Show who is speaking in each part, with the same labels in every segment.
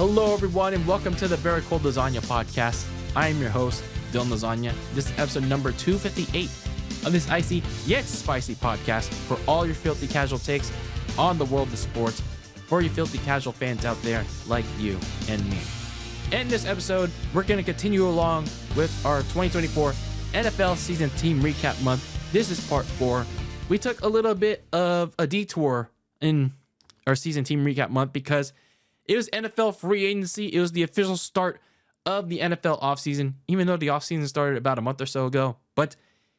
Speaker 1: Hello, everyone, and welcome to the Very Cold Lasagna Podcast. I am your host, Dylan Lasagna. This is episode number 258 of this icy yet spicy podcast for all your filthy casual takes on the world of sports for you filthy casual fans out there like you and me. In this episode, we're going to continue along with our 2024 NFL season team recap month. This is part 4. We took a little bit of a detour in our season team recap month because it was NFL free agency. It was the official start of the NFL offseason, even though the offseason started about a month or so ago. But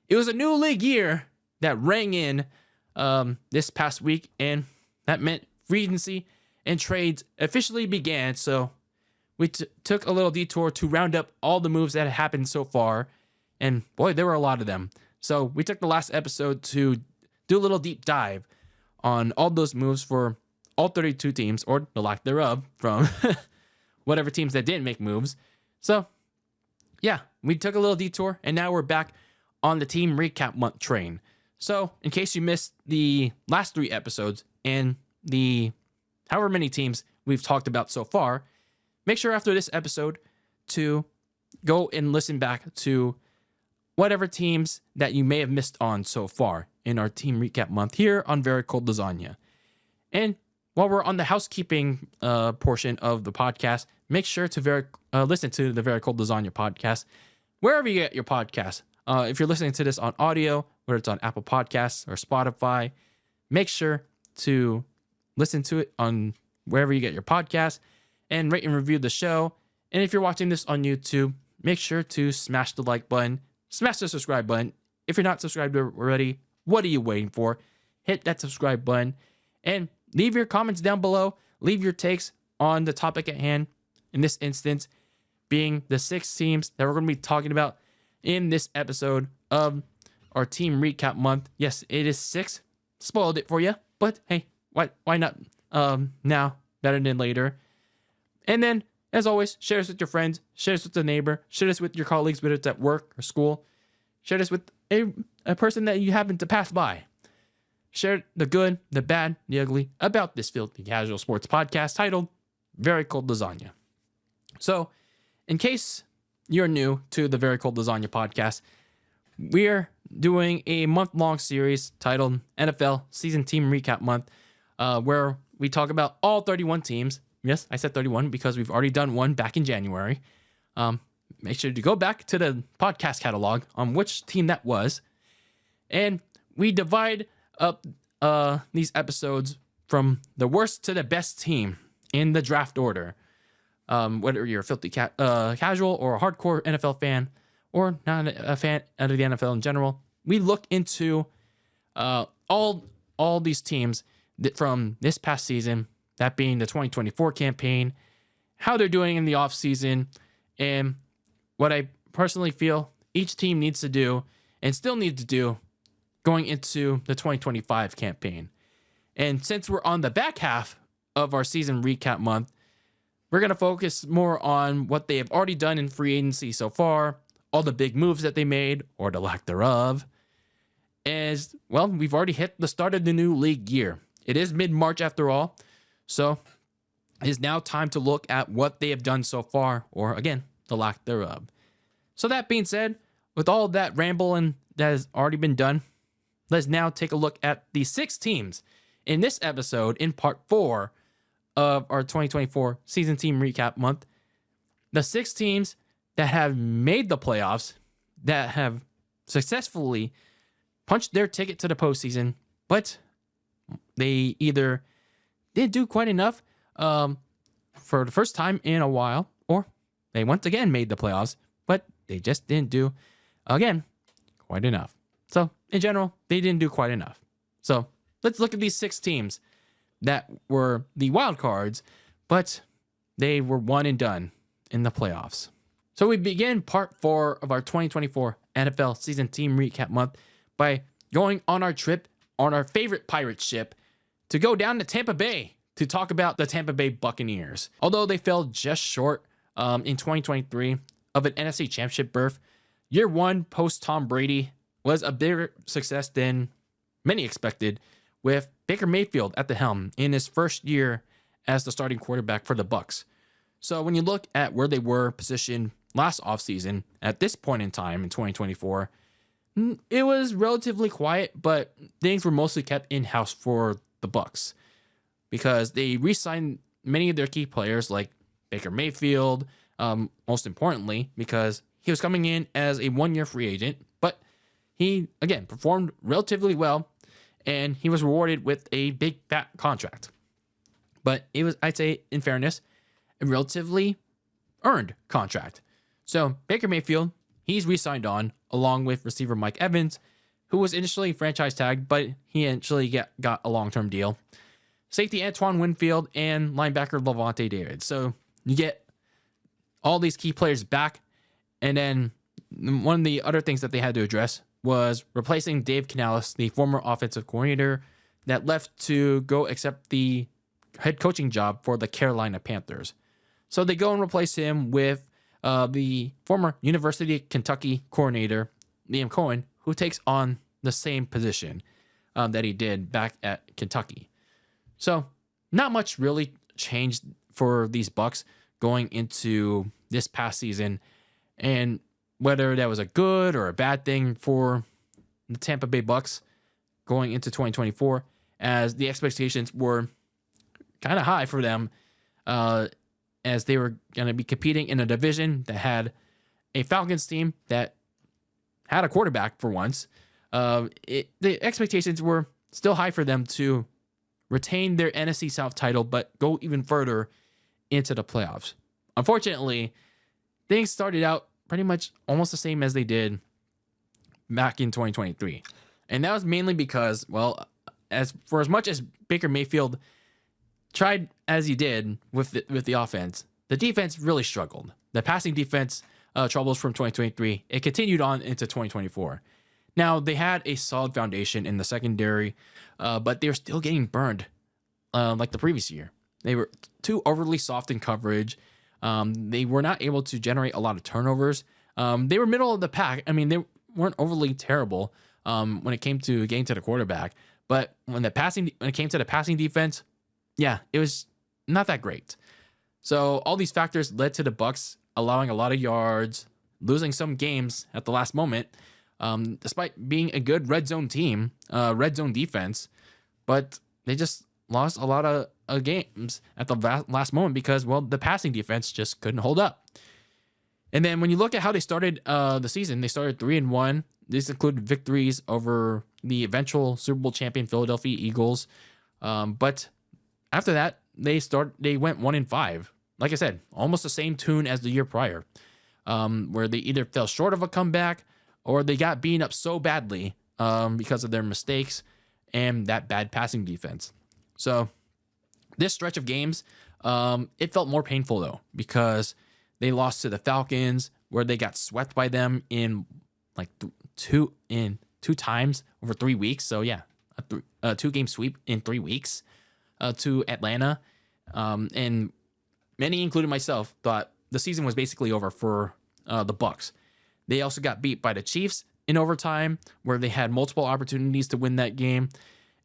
Speaker 1: it was a new league year that rang in this past week, and that meant free agency and trades officially began. So we took a little detour to round up all the moves that had happened so far, and boy, there were a lot of them. So we took the last episode to do a little deep dive on all those moves for all 32 teams, or the lack thereof, from whatever teams that didn't make moves. So, yeah, we took a little detour, and now we're back on the team recap month train. So, in case you missed the last 3 episodes and the however many teams we've talked about so far, make sure after this episode to go and listen back to whatever teams that you may have missed on so far in our team recap month here on Very Cold Lasagna. And while we're on the housekeeping portion of the podcast, make sure to listen to the Very Cold Lasagna Podcast wherever you get your podcast. If you're listening to this on audio, whether it's on Apple Podcasts or Spotify, make sure to listen to it on wherever you get your podcast and rate and review the show. And if you're watching this on YouTube, make sure to smash the like button, smash the subscribe button. If you're not subscribed already, what are you waiting for? Hit that subscribe button and leave your comments down below. Leave your takes on the topic at hand. In this instance, being the 6 teams that we're going to be talking about in this episode of our team recap month. Yes, it is 6. Spoiled it for you, but hey, why not now? Better than later. And then, as always, share this with your friends, share this with a neighbor, share this with your colleagues, whether it's at work or school. Share this with a person that you happen to pass by. Share the good, the bad, the ugly about this filthy casual sports podcast titled Very Cold Lasagna. So, in case you're new to the Very Cold Lasagna podcast, we're doing a month-long series titled NFL Season Team Recap Month, where we talk about all 31 teams. Yes, I said 31 because we've already done one back in January. Make sure to go back to the podcast catalog on which team that was. And we divide up these episodes from the worst to the best team in the draft order. Whether you're a filthy casual or a hardcore NFL fan or not a fan of the NFL in general, we look into all these teams from this past season, that being the 2024 campaign, how they're doing in the offseason, and what I personally feel each team needs to do and still needs to do going into the 2025 campaign. And since we're on the back half of our season recap month, we're going to focus more on what they have already done in free agency so far, all the big moves that they made, or the lack thereof. As well, we've already hit the start of the new league year. It is mid-March after all, so it is now time to look at what they have done so far, or again, the lack thereof. So that being said, with all that rambling that has already been done, let's now take a look at the 6 teams in this episode in part 4 of our 2024 season team recap month. The 6 teams that have made the playoffs, that have successfully punched their ticket to the postseason, but they either didn't do quite enough for the first time in a while, or they once again made the playoffs, but they just didn't do, again, quite enough. So, in general, they didn't do quite enough. So, let's look at these 6 teams that were the wild cards, but they were one and done in the playoffs. So, we begin part 4 of our 2024 NFL season team recap month by going on our trip on our favorite pirate ship to go down to Tampa Bay to talk about the Tampa Bay Buccaneers. Although they fell just short in 2023 of an NFC Championship berth, year 1 post Tom Brady was a bigger success than many expected, with Baker Mayfield at the helm in his first year as the starting quarterback for the Bucs. So when you look at where they were positioned last offseason, at this point in time in 2024, it was relatively quiet, but things were mostly kept in-house for the Bucs because they re-signed many of their key players like Baker Mayfield, most importantly, because he was coming in as a one-year free agent, but he, again, performed relatively well, and he was rewarded with a big, fat contract. But it was, I'd say, in fairness, a relatively earned contract. So Baker Mayfield, he's re-signed on, along with receiver Mike Evans, who was initially franchise tagged, but he actually got a long-term deal. Safety Antoine Winfield and linebacker Levante David. So you get all these key players back. And then one of the other things that they had to address was replacing Dave Canales, the former offensive coordinator that left to go accept the head coaching job for the Carolina Panthers. So they go and replace him with the former University of Kentucky coordinator, Liam Cohen, who takes on the same position that he did back at Kentucky. So not much really changed for these Bucs going into this past season, and whether that was a good or a bad thing for the Tampa Bay Bucs going into 2024, as the expectations were kind of high for them, as they were going to be competing in a division that had a Falcons team that had a quarterback for once. The expectations were still high for them to retain their NFC South title, but go even further into the playoffs. Unfortunately, things started out pretty much almost the same as they did back in 2023. And that was mainly because, well, as much as Baker Mayfield tried as he did with the offense, the defense really struggled. The passing defense troubles from 2023, it continued on into 2024. Now, they had a solid foundation in the secondary, but they were still getting burned like the previous year. They were too overly soft in coverage. They were not able to generate a lot of turnovers. They were middle of the pack. I mean, they weren't overly terrible when it came to getting to the quarterback. But when it came to the passing defense, yeah, it was not that great. So all these factors led to the Bucs allowing a lot of yards, losing some games at the last moment, despite being a good red zone team, red zone defense. But they just lost a lot of games at the last moment because, well, the passing defense just couldn't hold up. And then when you look at how they started the season, they started 3-1. These included victories over the eventual Super Bowl champion Philadelphia Eagles. But after that, they went 1-5. Like I said, almost the same tune as the year prior, where they either fell short of a comeback or they got beaten up so badly because of their mistakes and that bad passing defense. So this stretch of games, it felt more painful though, because they lost to the Falcons, where they got swept by them in like two times over 3 weeks. So yeah, a 2-game sweep in 3 weeks to Atlanta. And many, including myself, thought the season was basically over for the Bucs. They also got beat by the Chiefs in overtime, where they had multiple opportunities to win that game.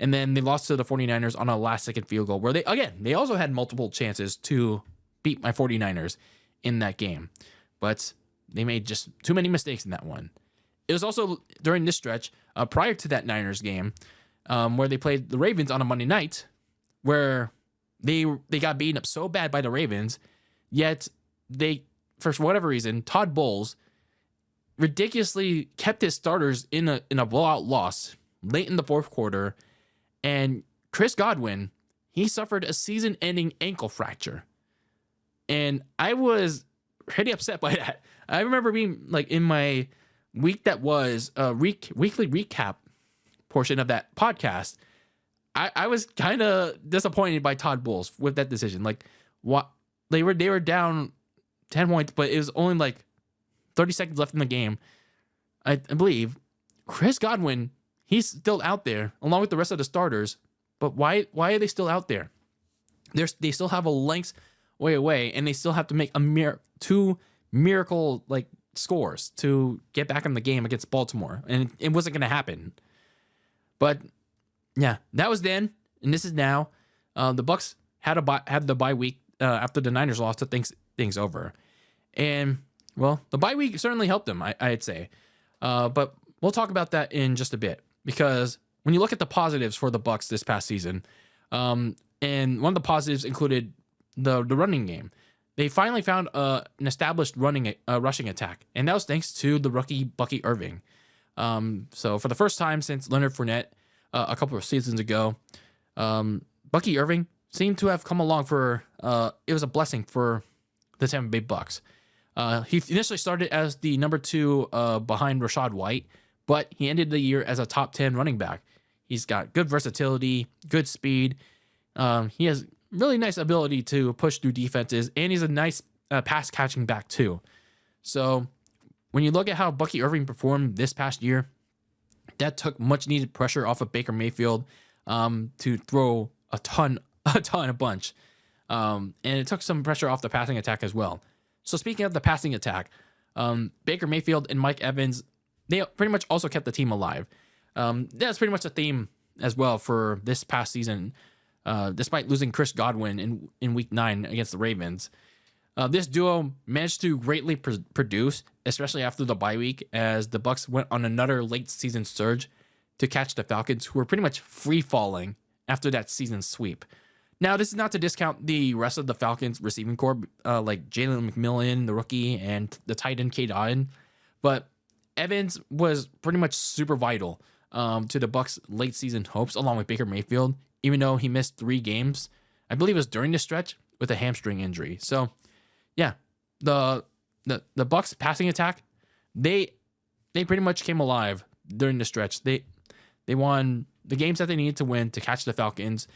Speaker 1: And then they lost to the 49ers on a last-second field goal, where they also had multiple chances to beat my 49ers in that game. But they made just too many mistakes in that one. It was also during this stretch, prior to that Niners game, where they played the Ravens on a Monday night, where they got beaten up so bad by the Ravens, yet they, for whatever reason, Todd Bowles ridiculously kept his starters in a blowout loss late in the fourth quarter, and Chris Godwin, he suffered a season-ending ankle fracture. And I was pretty upset by that. I remember being like in my week that was weekly recap portion of that podcast, I was kind of disappointed by Todd Bowles with that decision. Like, what they were down 10 points, but it was only like 30 seconds left in the game. I believe Chris Godwin, he's still out there along with the rest of the starters. But why are they still out there? They still have a length way away, and they still have to make two miracle like scores to get back in the game against Baltimore, and it wasn't going to happen. But yeah, that was then, and this is now. The Bucs had the bye week after the Niners lost to things over. And, well, the bye week certainly helped them, I'd say. But we'll talk about that in just a bit, because when you look at the positives for the Bucs this past season, and one of the positives included the running game. They finally found an established rushing attack, and that was thanks to the rookie Bucky Irving. So for the first time since Leonard Fournette a couple of seasons ago, Bucky Irving seemed to have come along for it was a blessing for the Tampa Bay Bucs. He initially started as the number 2 behind Rachaad White, but he ended the year as a top 10 running back. He's got good versatility, good speed. He has really nice ability to push through defenses, and he's a nice pass catching back too. So when you look at how Bucky Irving performed this past year, that took much needed pressure off of Baker Mayfield to throw a bunch. And it took some pressure off the passing attack as well. So speaking of the passing attack, Baker Mayfield and Mike Evans, they pretty much also kept the team alive. That's pretty much a theme as well for this past season. Despite losing Chris Godwin in Week 9 against the Ravens, this duo managed to greatly produce, especially after the bye week, as the Bucs went on another late season surge to catch the Falcons, who were pretty much free falling after that season sweep. Now, this is not to discount the rest of the Falcons receiving corps, like Jalen McMillan, the rookie, and the tight end Cade Otton, but Evans was pretty much super vital to the Bucs' late season hopes, along with Baker Mayfield, even though he missed 3 games. I believe it was during the stretch with a hamstring injury. So, yeah, the Bucs passing attack, they pretty much came alive during the stretch. They won the games that they needed to win to catch the Falcons,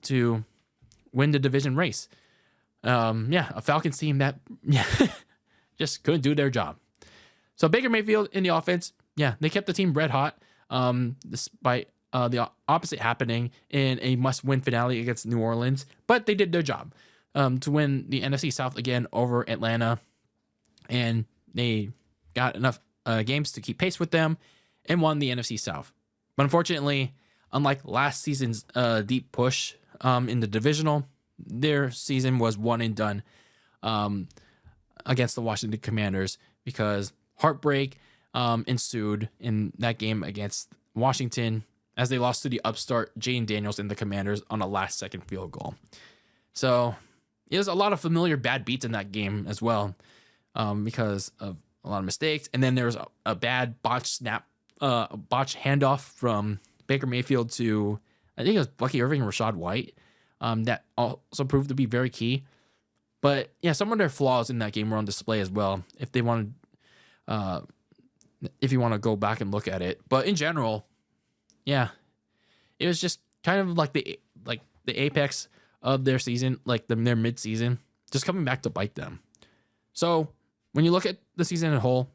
Speaker 1: to win the division race. A Falcons team that just couldn't do their job. So Baker Mayfield in the offense, they kept the team red hot, despite the opposite happening in a must-win finale against New Orleans. But they did their job to win the NFC South again over Atlanta, and they got enough games to keep pace with them and won the NFC South. But unfortunately, unlike last season's deep push in the divisional, their season was one and done against the Washington Commanders, because heartbreak ensued in that game against Washington as they lost to the upstart Jane Daniels and the Commanders on a last-second field goal. So it was a lot of familiar bad beats in that game as well, because of a lot of mistakes. And then there was a bad botch handoff from Baker Mayfield to, I think it was Bucky Irving and Rachaad White, that also proved to be very key. But yeah, some of their flaws in that game were on display as well, if you want to go back and look at it. But in general, yeah, it was just kind of like the apex of their season, like their mid-season, just coming back to bite them. So when you look at the season as a whole,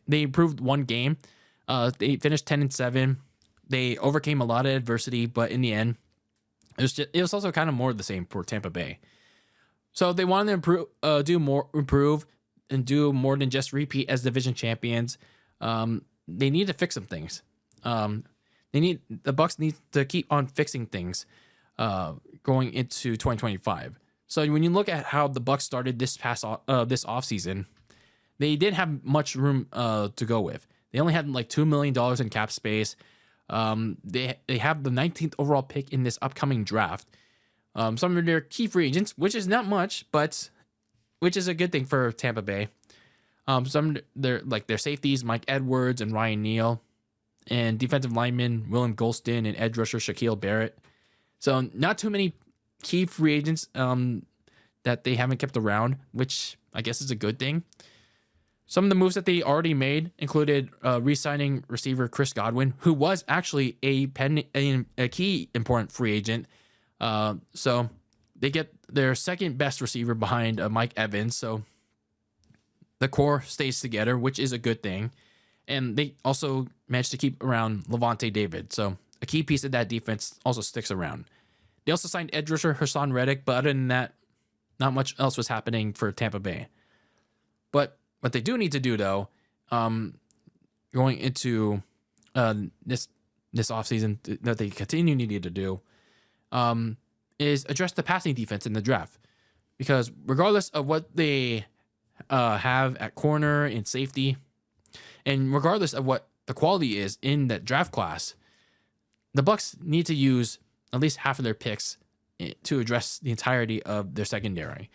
Speaker 1: they improved one game. They finished 10-7. They overcame a lot of adversity, but in the end, it was also kind of more of the same for Tampa Bay. So they wanted to improve and do more than just repeat as division champions. They need to fix some things. The Bucs need to keep on fixing things going into 2025. So when you look at how the Bucs started this offseason, they didn't have much room to go with. They only had like $2 million in cap space. They have the 19th overall pick in this upcoming draft. Some of their key free agents, which is not much, but which is a good thing for Tampa Bay. Some their safeties, Mike Edwards and Ryan Neal, and defensive linemen William Golston and edge rusher Shaquille Barrett. So not too many key free agents that they haven't kept around, which I guess is a good thing. Some of the moves that they already made included re-signing receiver Chris Godwin, who was actually a key important free agent. So they get their second best receiver behind Mike Evans. So the core stays together, which is a good thing. And they also managed to keep around Levante David. So a key piece of that defense also sticks around. They also signed edge rusher Hassan Reddick, but other than that, not much else was happening for Tampa Bay. But what they do need to do, though, going into this offseason that they continue needing to do, is address the passing defense in the draft. because regardless of what they have at corner and safety, and regardless of what the quality is in that draft class, the Bucs need to use at least half of their picks to address the entirety of their secondary.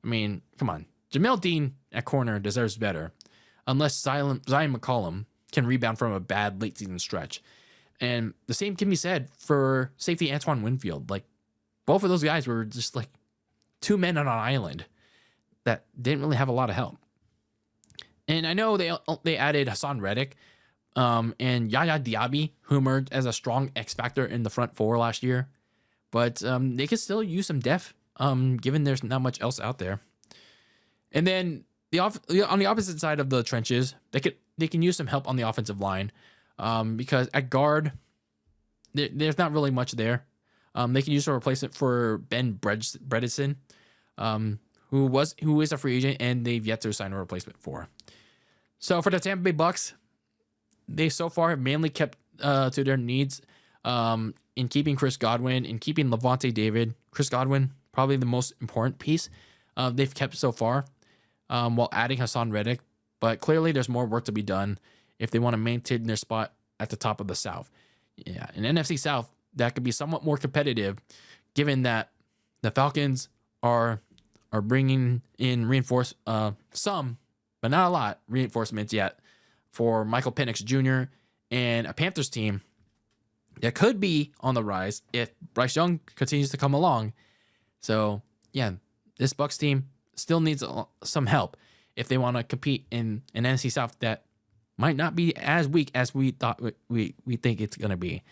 Speaker 1: I mean, come on. Jamel Dean at corner deserves better, unless Zion McCollum can rebound from a bad late season stretch. And the same can be said for safety Antoine Winfield. Like, both of those guys were just like two men on an island that didn't really have a lot of help. And I know they added Hassan Reddick and Yaya Diaby, who emerged as a strong X factor in the front four last year. But they could still use some depth, given there's not much else out there. And then on the opposite side of the trenches, they can use some help on the offensive line, because at guard, there's not really much there. They can use a replacement for Ben Bredesen, who is a free agent, and they've yet to sign a replacement for. So for the Tampa Bay Bucs, they so far have mainly kept to their needs in keeping Chris Godwin, in keeping Levante David. Chris Godwin, probably the most important piece they've kept so far, while adding Hassan Reddick. But clearly there's more work to be done if they want to maintain their spot at the top of the South. Yeah, in NFC South, that could be somewhat more competitive, given that the Falcons are bringing in some, but not a lot, reinforcements yet for Michael Penix Jr. and a Panthers team that could be on the rise if Bryce Young continues to come along. So, yeah, this Bucs team still needs some help if they want to compete in an NFC South that might not be as weak as we thought we think it's going to be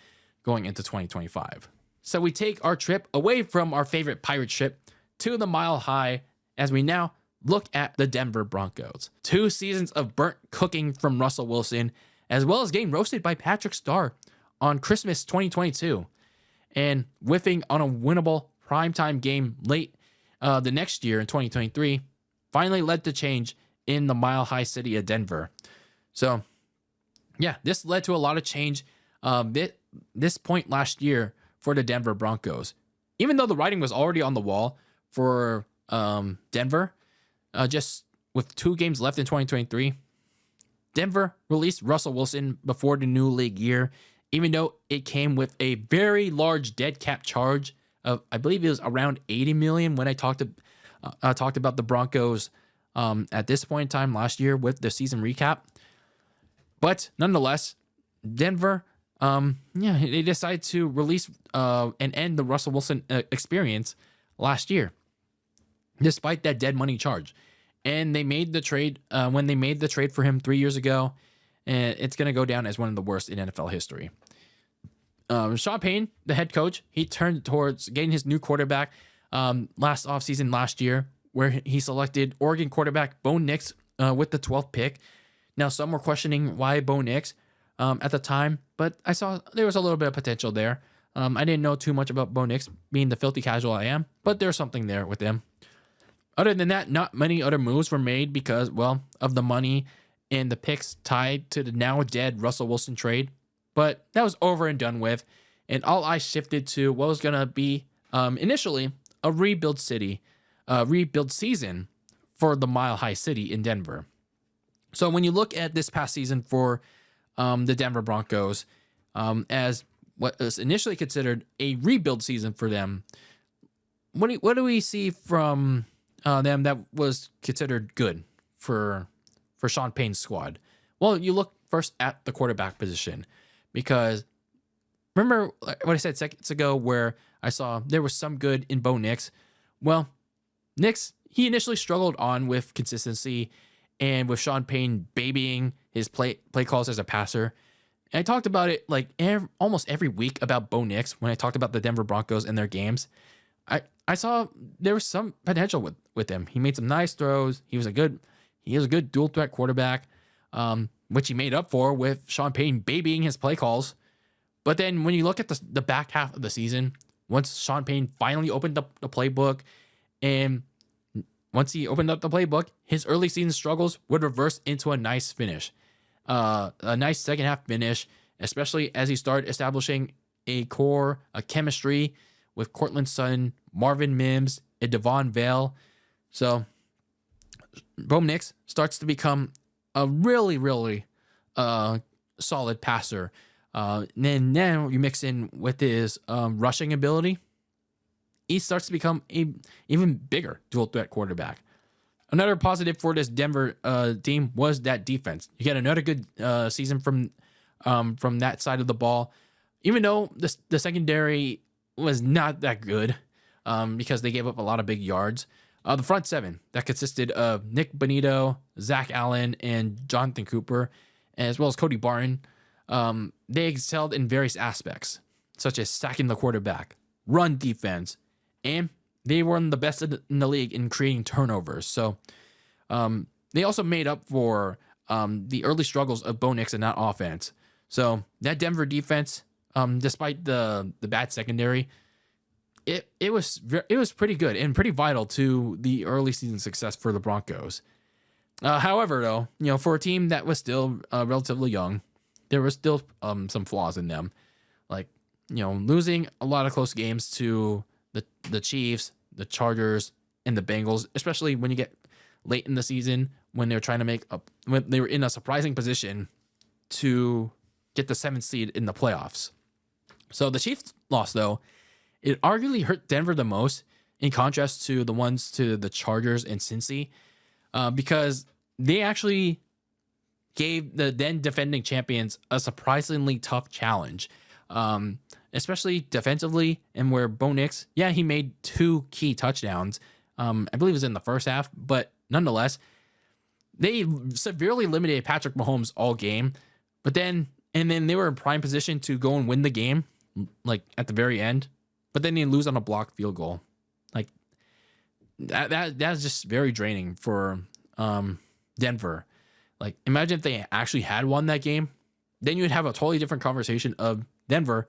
Speaker 1: going into 2025. So we take our trip away from our favorite pirate ship to the Mile High as we now look at the Denver Broncos. 2 seasons of burnt cooking from Russell Wilson, as well as getting roasted by Patrick Starr on Christmas 2022, and whiffing on a winnable primetime game late the next year in 2023, finally led to change in the Mile High city of Denver. So, yeah, this led to a lot of change this point last year for the Denver Broncos. Even though the writing was already on the wall for Denver, just with 2 games left in 2023, Denver released Russell Wilson before the new league year, even though it came with a very large dead cap charge of, I believe it was around $80 million when I talked about the Broncos at this point in time last year with the season recap. But nonetheless, Denver, they decided to release and end the Russell Wilson experience last year, despite that dead money charge. And they made the trade when they made the trade for him 3 years ago. And it's going to go down as one of the worst in NFL history. Sean Payne, the head coach, he turned towards getting his new quarterback last offseason last year, where he selected Oregon quarterback Bo Nix with the 12th pick. Now, some were questioning why Bo Nix at the time, but I saw there was a little bit of potential there. I didn't know too much about Bo Nix, being the filthy casual I am, but there's something there with him. Other than that, not many other moves were made because, well, of the money and the picks tied to the now dead Russell Wilson trade. But that was over and done with, and all eyes shifted to what was going to be initially a rebuild season for the Mile High City in Denver. So when you look at this past season for the Denver Broncos, as what was initially considered a rebuild season for them, what do we see from them that was considered good for Sean Payne's squad? Well, you look first at the quarterback position, because remember what I said seconds ago where I saw there was some good in Bo Nix? Well, Nix, he initially struggled on with consistency and with Sean Payne babying his play calls as a passer. And I talked about it like almost every week about Bo Nix when I talked about the Denver Broncos and their games. I saw there was some potential with him. He made some nice throws. He was a good dual threat quarterback, which he made up for with Sean Payne babying his play calls. But then when you look at the back half of the season, once Sean Payne finally opened up the playbook, and once he opened up the playbook, his early season struggles would reverse into a nice finish, a nice second half finish, especially as he started establishing a chemistry with Cortland Sutton, Marvin Mims, and Devon Vale. So Bo Nix starts to become a really, really solid passer. And then now you mix in with his rushing ability, he starts to become a even bigger dual threat quarterback. Another positive for this Denver team was that defense. You get another good season from that side of the ball, even though the secondary was not that good because they gave up a lot of big yards. The front seven that consisted of Nick Bonito, Zach Allen, and Jonathan Cooper, as well as Cody Barton, they excelled in various aspects, such as sacking the quarterback, run defense, and they were one of the best in the league in creating turnovers. So they also made up for the early struggles of Bo Nix in that offense. So that Denver defense, despite the bad secondary, it was pretty good and pretty vital to the early season success for the Broncos. However, though, for a team that was still relatively young, there were still some flaws in them, like losing a lot of close games to the Chiefs, the Chargers, and the Bengals, especially when you get late in the season when they're trying to when they were in a surprising position to get the 7th seed in the playoffs. So the Chiefs loss, though, it arguably hurt Denver the most in contrast to the ones to the Chargers and Cincy, because they actually gave the then defending champions a surprisingly tough challenge, especially defensively, and where Bo Nix, he made 2 key touchdowns. I believe it was in the first half, but nonetheless, they severely limited Patrick Mahomes all game. But then they were in prime position to go and win the game, like at the very end. But then they lose on a blocked field goal. Like that's just very draining for Denver. Like, imagine if they actually had won that game, then you'd have a totally different conversation of Denver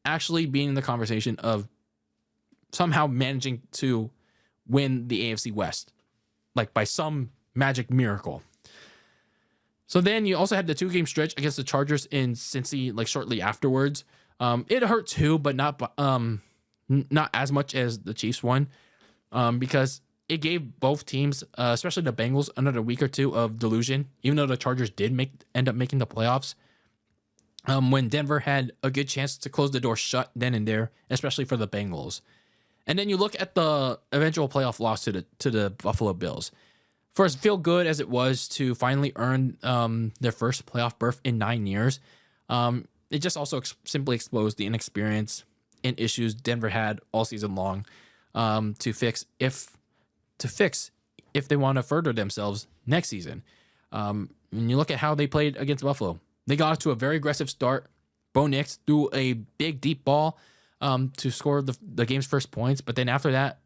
Speaker 1: actually being in the conversation of somehow managing to win the AFC West, like by some magic miracle. So then you also had the 2-game stretch against the Chargers in Cincy, like shortly afterwards. It hurt too, but not as much as the Chiefs one, because it gave both teams, especially the Bengals, another week or two of delusion, even though the Chargers did end up making the playoffs, when Denver had a good chance to close the door shut then and there, especially for the Bengals. And then you look at the eventual playoff loss to the Buffalo Bills. For as feel good as it was to finally earn their first playoff berth in 9 years, it just also simply exposed the inexperience and issues Denver had all season long to fix if they want to further themselves next season. When you look at how they played against Buffalo, they got off to a very aggressive start. Bo Nix threw a big deep ball to score the game's first points, but then after that,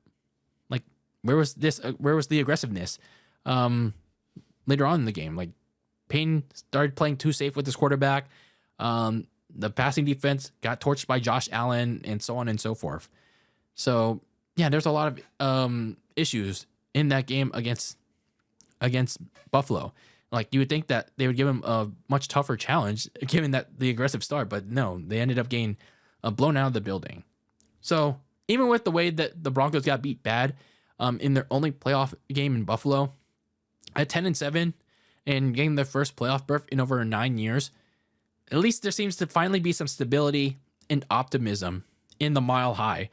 Speaker 1: like where was the aggressiveness later on in the game? Like Payne started playing too safe with his quarterback. The passing defense got torched by Josh Allen, and so on and so forth. So yeah, there's a lot of issues in that game against Buffalo. Like you would think that they would give him a much tougher challenge given that the aggressive start, but no, they ended up getting blown out of the building. So even with the way that the Broncos got beat bad in their only playoff game in Buffalo at 10-7 and getting their first playoff berth in over 9 years, at least there seems to finally be some stability and optimism in the Mile High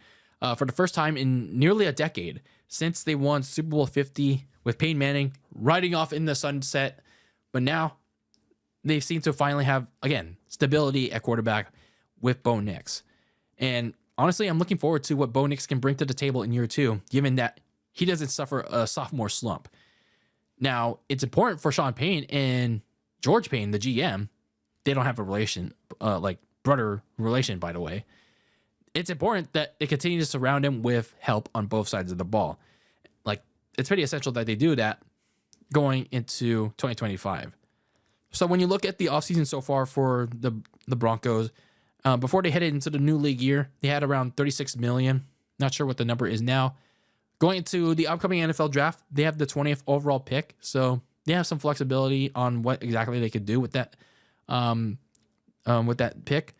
Speaker 1: for the first time in nearly a decade since they won Super Bowl 50 with Peyton Manning riding off in the sunset. But now they seem to finally have, again, stability at quarterback with Bo Nix. And honestly, I'm looking forward to what Bo Nix can bring to the table in year 2, given that he doesn't suffer a sophomore slump. Now, it's important for Sean Payne and George Payne, the GM. They don't have a relation, like brother relation, by the way. It's important that they continue to surround him with help on both sides of the ball. Like, it's pretty essential that they do that going into 2025. So when you look at the offseason so far for the Broncos, before they headed into the new league year, they had around $36 million. Not sure what the number is now. Going into the upcoming NFL draft, they have the 20th overall pick. So they have some flexibility on what exactly they could do with that pick.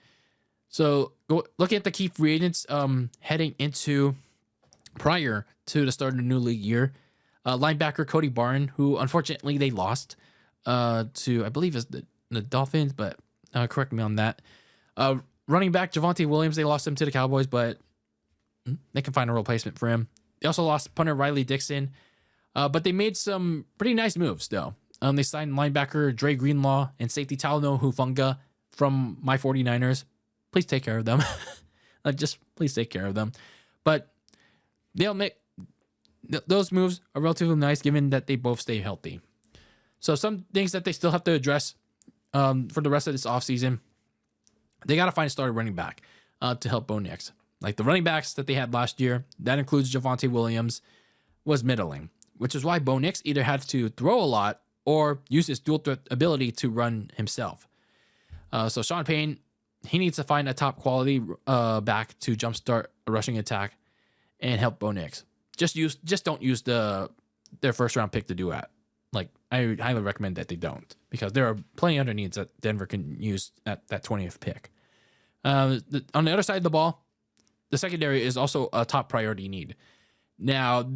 Speaker 1: So looking at the key free agents heading into prior to the start of the new league year, Linebacker Cody Barton, who unfortunately they lost to, I believe, is the Dolphins, but correct me on that. Running back Javonte Williams, they lost him to the Cowboys, but they can find a replacement for him. They also lost punter Riley Dixon, but they made some pretty nice moves, though. They signed linebacker Dre Greenlaw and safety Talanoa Hufanga from my 49ers. Please take care of them. Just please take care of them. But they'll make those moves are relatively nice given that they both stay healthy. So some things that they still have to address for the rest of this offseason, they got to find a starter running back to help Bo Nix. Like the running backs that they had last year, that includes Javonte Williams, was middling, which is why Bo Nix either had to throw a lot or use his dual threat ability to run himself. So Sean Payne, he needs to find a top quality back to jumpstart a rushing attack and help Bo Nix. Just don't use their first round pick to do that. Like I highly recommend that they don't, because there are plenty of other needs that Denver can use at that 20th pick. On the other side of the ball, the secondary is also a top priority need. Now,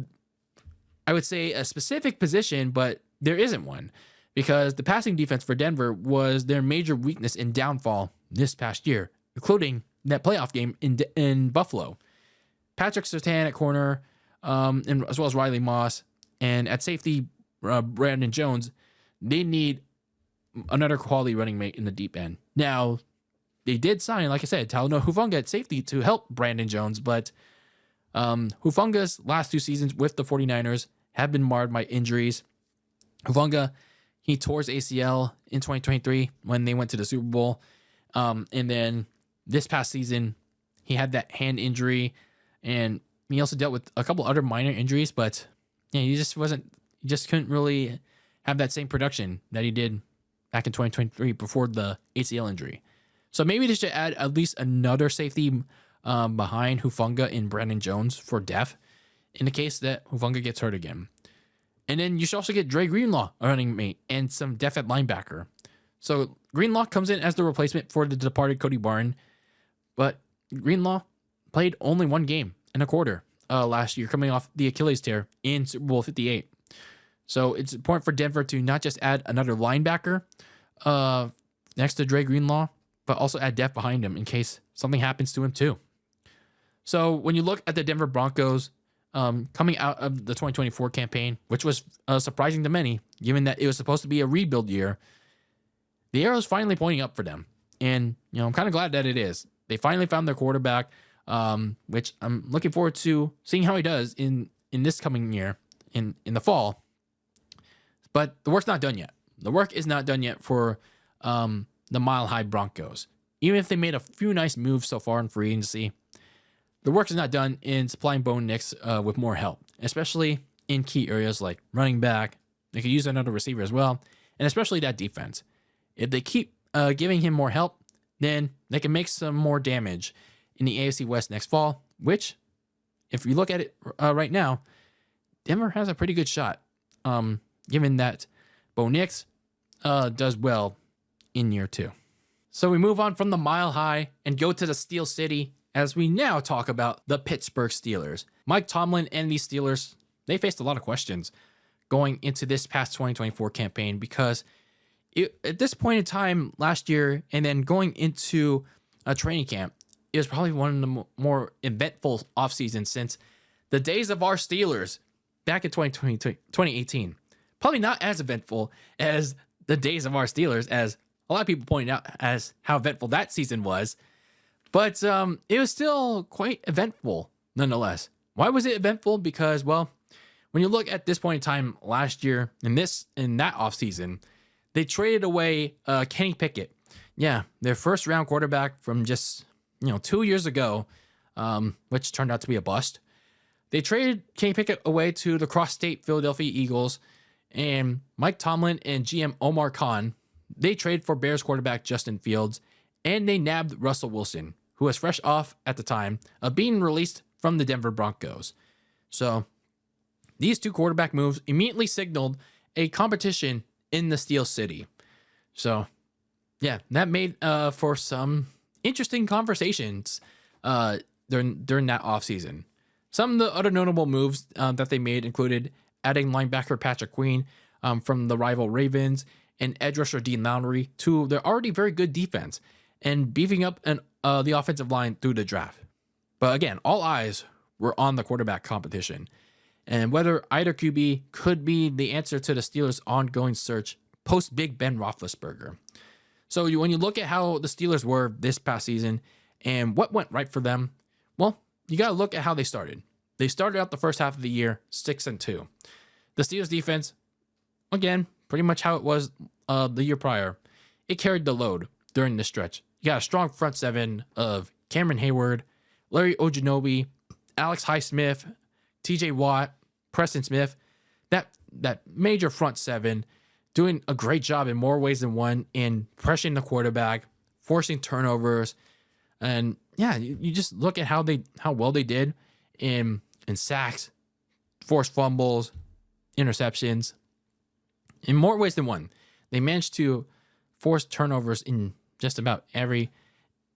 Speaker 1: I would say a specific position, but there isn't one, because the passing defense for Denver was their major weakness and downfall this past year, including that playoff game in Buffalo. Patrick Surtain at corner, and as well as Riley Moss, and at safety, Brandon Jones. They need another quality running mate in the deep end. Now, they did sign, like I said, Talanoa Hufanga at safety to help Brandon Jones, but Hufanga's last two seasons with the 49ers have been marred by injuries. Hufanga, he tore his ACL in 2023 when they went to the Super Bowl. And then this past season, he had that hand injury, and he also dealt with a couple other minor injuries, but yeah, he just couldn't really have that same production that he did back in 2023 before the ACL injury. So maybe they should add at least another safety behind Hufanga and Brandon Jones for depth in the case that Hufanga gets hurt again. And then you should also get Dre Greenlaw, a running mate, and some depth at linebacker. So Greenlaw comes in as the replacement for the departed Cody Barton, but Greenlaw played only one game and a quarter last year, coming off the Achilles tear in Super Bowl 58. So it's important for Denver to not just add another linebacker next to Dre Greenlaw, but also add depth behind him in case something happens to him too. So when you look at the Denver Broncos coming out of the 2024 campaign, which was surprising to many, given that it was supposed to be a rebuild year, the arrow's finally pointing up for them. And, I'm kind of glad that it is. They finally found their quarterback, which I'm looking forward to seeing how he does in this coming year, in the fall. But the work's not done yet. The work is not done yet for the Mile High Broncos. Even if they made a few nice moves so far in free agency, the work is not done in supplying Bo Nix with more help, especially in key areas like running back. They could use another receiver as well, and especially that defense. If they keep giving him more help, then they can make some more damage in the AFC West next fall, which, if you look at it right now, Denver has a pretty good shot, given that Bo Nix does well in year two. So we move on from the Mile High and go to the Steel City as we now talk about the Pittsburgh Steelers. Mike Tomlin and these Steelers, they faced a lot of questions going into this past 2024 campaign, because at this point in time last year and then going into a training camp, it was probably one of the more eventful offseasons since the days of our Steelers back in 2018. Probably not as eventful as the days of our Steelers, as a lot of people pointed out as how eventful that season was. But it was still quite eventful nonetheless. Why was it eventful? Because, well, when you look at this point in time last year in that offseason, they traded away Kenny Pickett. Yeah, their first round quarterback from just 2 years ago, which turned out to be a bust. They traded Kenny Pickett away to the cross-state Philadelphia Eagles, and Mike Tomlin and GM Omar Khan, they traded for Bears quarterback Justin Fields, and they nabbed Russell Wilson, who was fresh off at the time of being released from the Denver Broncos. So these two quarterback moves immediately signaled a competition in the Steel City. So yeah, that made for some interesting conversations during that offseason. Some of the other notable moves that they made included adding linebacker Patrick Queen from the rival Ravens and edge rusher Dean Lowry to their already very good defense and beefing up the offensive line through the draft. But again, all eyes were on the quarterback competition and whether either QB could be the answer to the Steelers' ongoing search post Big Ben Roethlisberger. So when you look at how the Steelers were this past season and what went right for them, well, you got to look at how they started. They started out the first half of the year 6-2. The Steelers defense, again, pretty much how it was the year prior. It carried the load during this stretch. You got a strong front seven of Cameron Hayward, Larry Ogunjobi, Alex Highsmith, TJ Watt, Preston Smith. That major front seven doing a great job in more ways than one in pressuring the quarterback, forcing turnovers. And yeah, you just look at how well they did in sacks, forced fumbles, interceptions. In more ways than one, they managed to force turnovers in just about every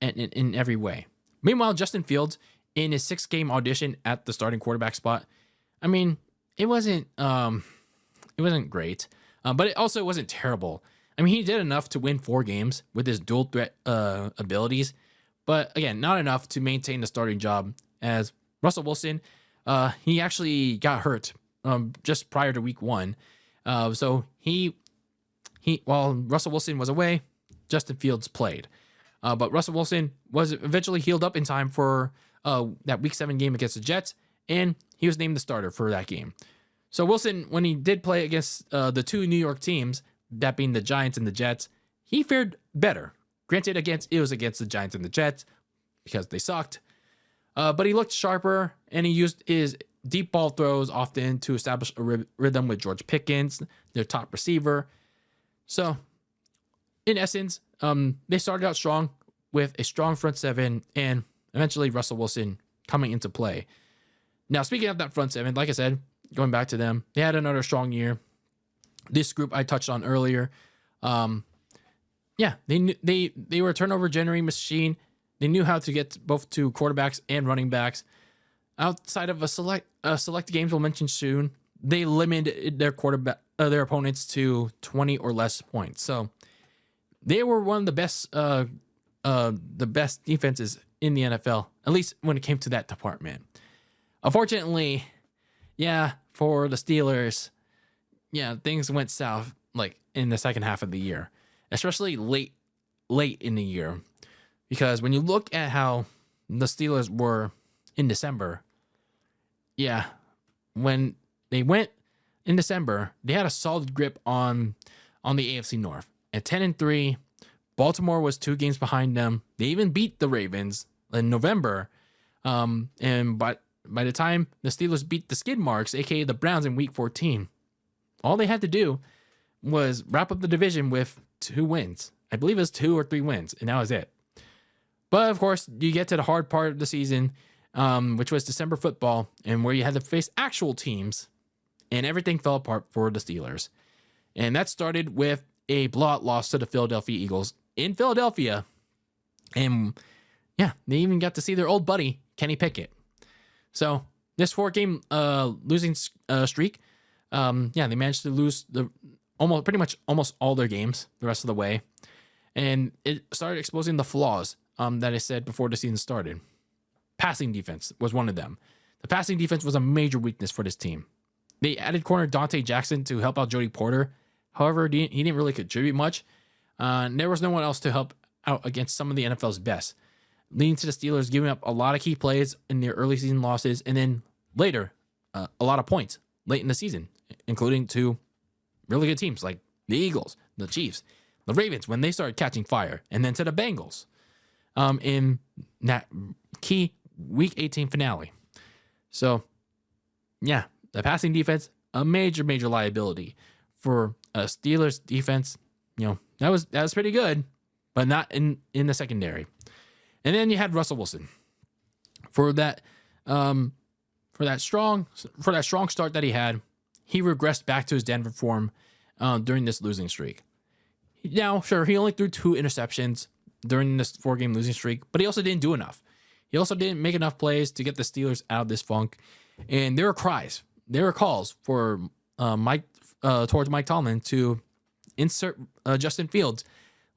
Speaker 1: way. Meanwhile, Justin Fields, in his 6-game audition at the starting quarterback spot, I mean, it wasn't great, but it also wasn't terrible. I mean, he did enough to win 4 games with his dual threat abilities, but again, not enough to maintain the starting job. As Russell Wilson, he actually got hurt just prior to week 1. So he while Russell Wilson was away, Justin Fields played. But Russell Wilson was eventually healed up in time for that week 7 game against the Jets, and he was named the starter for that game. So Wilson, when he did play against the 2 New York teams, that being the Giants and the Jets, he fared better. Granted, it was against the Giants and the Jets because they sucked. But he looked sharper, and he used his deep ball throws often to establish a rhythm with George Pickens, their top receiver. So, in essence, they started out strong with a strong front seven and eventually Russell Wilson coming into play. Now, speaking of that front seven, like I said, going back to them, they had another strong year. This group I touched on earlier, they were a turnover generating machine. They knew how to get both to quarterbacks and running backs. Outside of a select games we'll mention soon, they limited their opponents to 20 or less points. So they were one of the best defenses in the NFL, at least when it came to that department. Unfortunately, for the Steelers, things went south like in the second half of the year, especially late in the year, because when you look at how the Steelers were in December, when they went in December, they had a solid grip on the AFC North. At 10-3, Baltimore was 2 games behind them. They even beat the Ravens in November. And by the time the Steelers beat the skid marks, aka the Browns, in Week 14, all they had to do was wrap up the division with 2 wins. I believe it was 2 or 3 wins, and that was it. But of course, you get to the hard part of the season, which was December football, and where you had to face actual teams, and everything fell apart for the Steelers. And that started with a blowout loss to the Philadelphia Eagles in Philadelphia. And they even got to see their old buddy, Kenny Pickett. So this 4-game losing streak, they managed to lose almost all their games the rest of the way. And it started exposing the flaws that I said before the season started. Passing defense was one of them. The passing defense was a major weakness for this team. They added corner Dante Jackson to help out Jody Porter. However, he didn't really contribute much. There was no one else to help out against some of the NFL's best, leading to the Steelers giving up a lot of key plays in their early season losses, and then later, a lot of points late in the season, including to really good teams like the Eagles, the Chiefs, the Ravens when they started catching fire, and then to the Bengals in that key Week 18 finale. So, the passing defense, a major liability for a Steelers defense. That was pretty good, but not in the secondary. And then you had Russell Wilson for that strong start that he had. He regressed back to his Denver form during this losing streak. Now, sure, he only threw 2 interceptions during this 4-game losing streak, but he also didn't do enough. He also didn't make enough plays to get the Steelers out of this funk. And there were cries there were calls for towards Mike Tomlin to insert Justin Fields,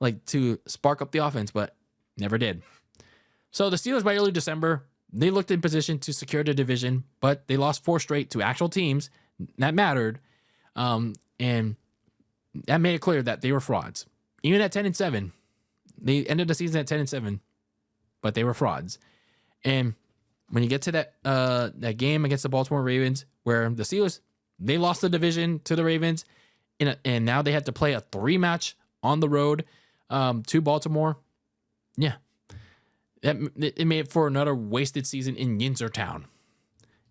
Speaker 1: like to spark up the offense, but never did. So the Steelers, by early December, they looked in position to secure the division, but they lost 4 straight to actual teams that mattered, and that made it clear that they were frauds. Even at 10-7, they ended the season at 10-7, but they were frauds. And when you get to that game against the Baltimore Ravens, where the Steelers, they lost the division to the Ravens, and now they had to play a 3-match on the road to Baltimore. Yeah, it made for another wasted season in Yinzertown,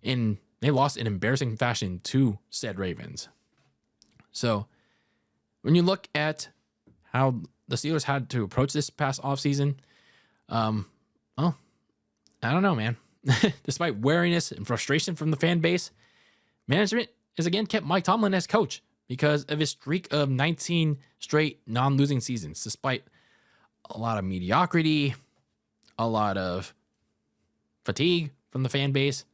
Speaker 1: and they lost in embarrassing fashion to said Ravens. So when you look at how the Steelers had to approach this past offseason, well, I don't know, man. Despite wariness and frustration from the fan base, management has again kept Mike Tomlin as coach because of his streak of 19 straight non-losing seasons, despite a lot of mediocrity, a lot of fatigue from the fan base.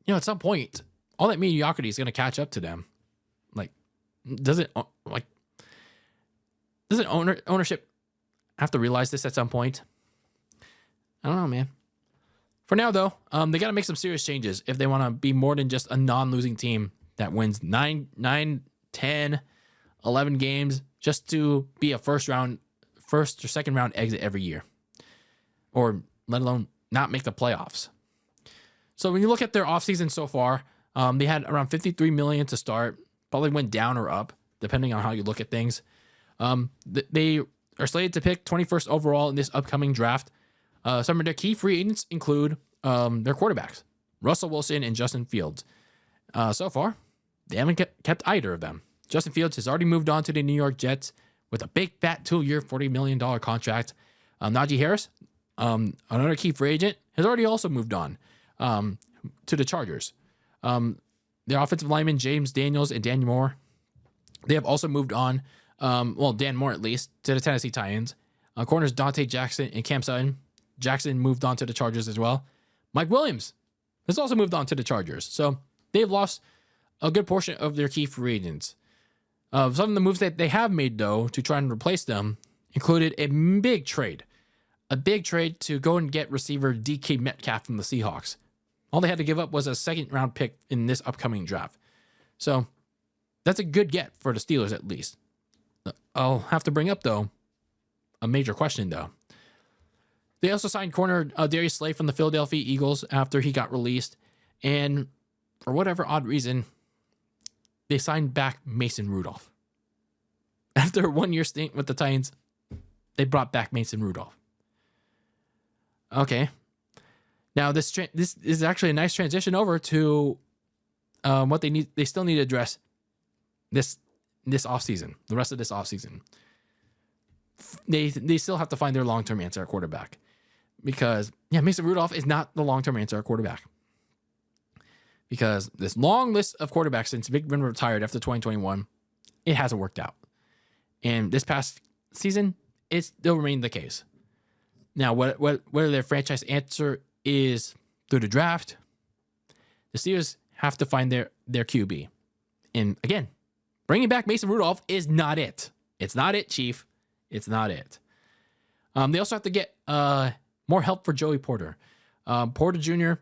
Speaker 1: You know, at some point, all that mediocrity is going to catch up to them. Like, doesn't ownership have to realize this at some point? I don't know, man. For now, though, they got to make some serious changes if they want to be more than just a non-losing team that wins 9, 10, 11 games just to be a first or second round exit every year, or let alone not make the playoffs. So when you look at their offseason so far, they had around $53 million to start, probably went down or up, depending on how you look at things. They are slated to pick 21st overall in this upcoming draft. Some of their key free agents include their quarterbacks, Russell Wilson and Justin Fields. So far, they haven't kept either of them. Justin Fields has already moved on to the New York Jets with a big, fat 2-year, $40 million contract. Najee Harris, another key free agent, has already also moved on to the Chargers. Their offensive linemen, James Daniels and Dan Moore, they have also moved on, Dan Moore at least, to the Tennessee Titans. Corners Dante Jackson and Cam Sutton. Jackson moved on to the Chargers as well. Mike Williams has also moved on to the Chargers. So they've lost a good portion of their key free agents. Some of the moves that they have made, though, to try and replace them included a big trade to go and get receiver DK Metcalf from the Seahawks. All they had to give up was a second-round pick in this upcoming draft. So that's a good get for the Steelers, at least. I'll have to bring up, though, a major question, though. They also signed corner Darius Slay from the Philadelphia Eagles after he got released. And for whatever odd reason, they signed back Mason Rudolph. After a 1-year stint with the Titans, they brought back Mason Rudolph. Okay. Now, this is actually a nice transition over to what they need. They still need to address this offseason, the rest of this offseason. They still have to find their long-term answer at quarterback. Because, Mason Rudolph is not the long-term answer at quarterback. Because this long list of quarterbacks since Big Ben retired after 2021, it hasn't worked out. And this past season, it still remained the case. Now, whether their franchise answer is through the draft, the Steelers have to find their QB. And again, bringing back Mason Rudolph is not it. It's not it, Chief. It's not it. They also have to get more help for Joey Porter. Porter Jr.,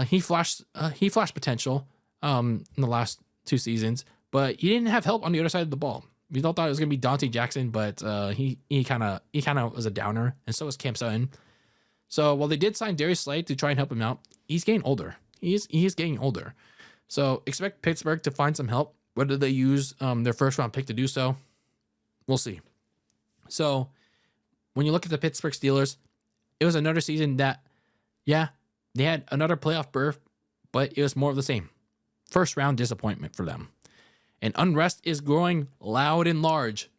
Speaker 1: he flashed potential in the last 2 seasons, but he didn't have help on the other side of the ball. We all thought it was going to be Dante Jackson, but he kind of was a downer, and so was Cam Sutton. So while they did sign Darius Slay to try and help him out, he's getting older. He is getting older. So expect Pittsburgh to find some help. Whether they use their first-round pick to do so, we'll see. So when you look at the Pittsburgh Steelers, it was another season that, they had another playoff berth, but it was more of the same. First-round disappointment for them. And unrest is growing loud and large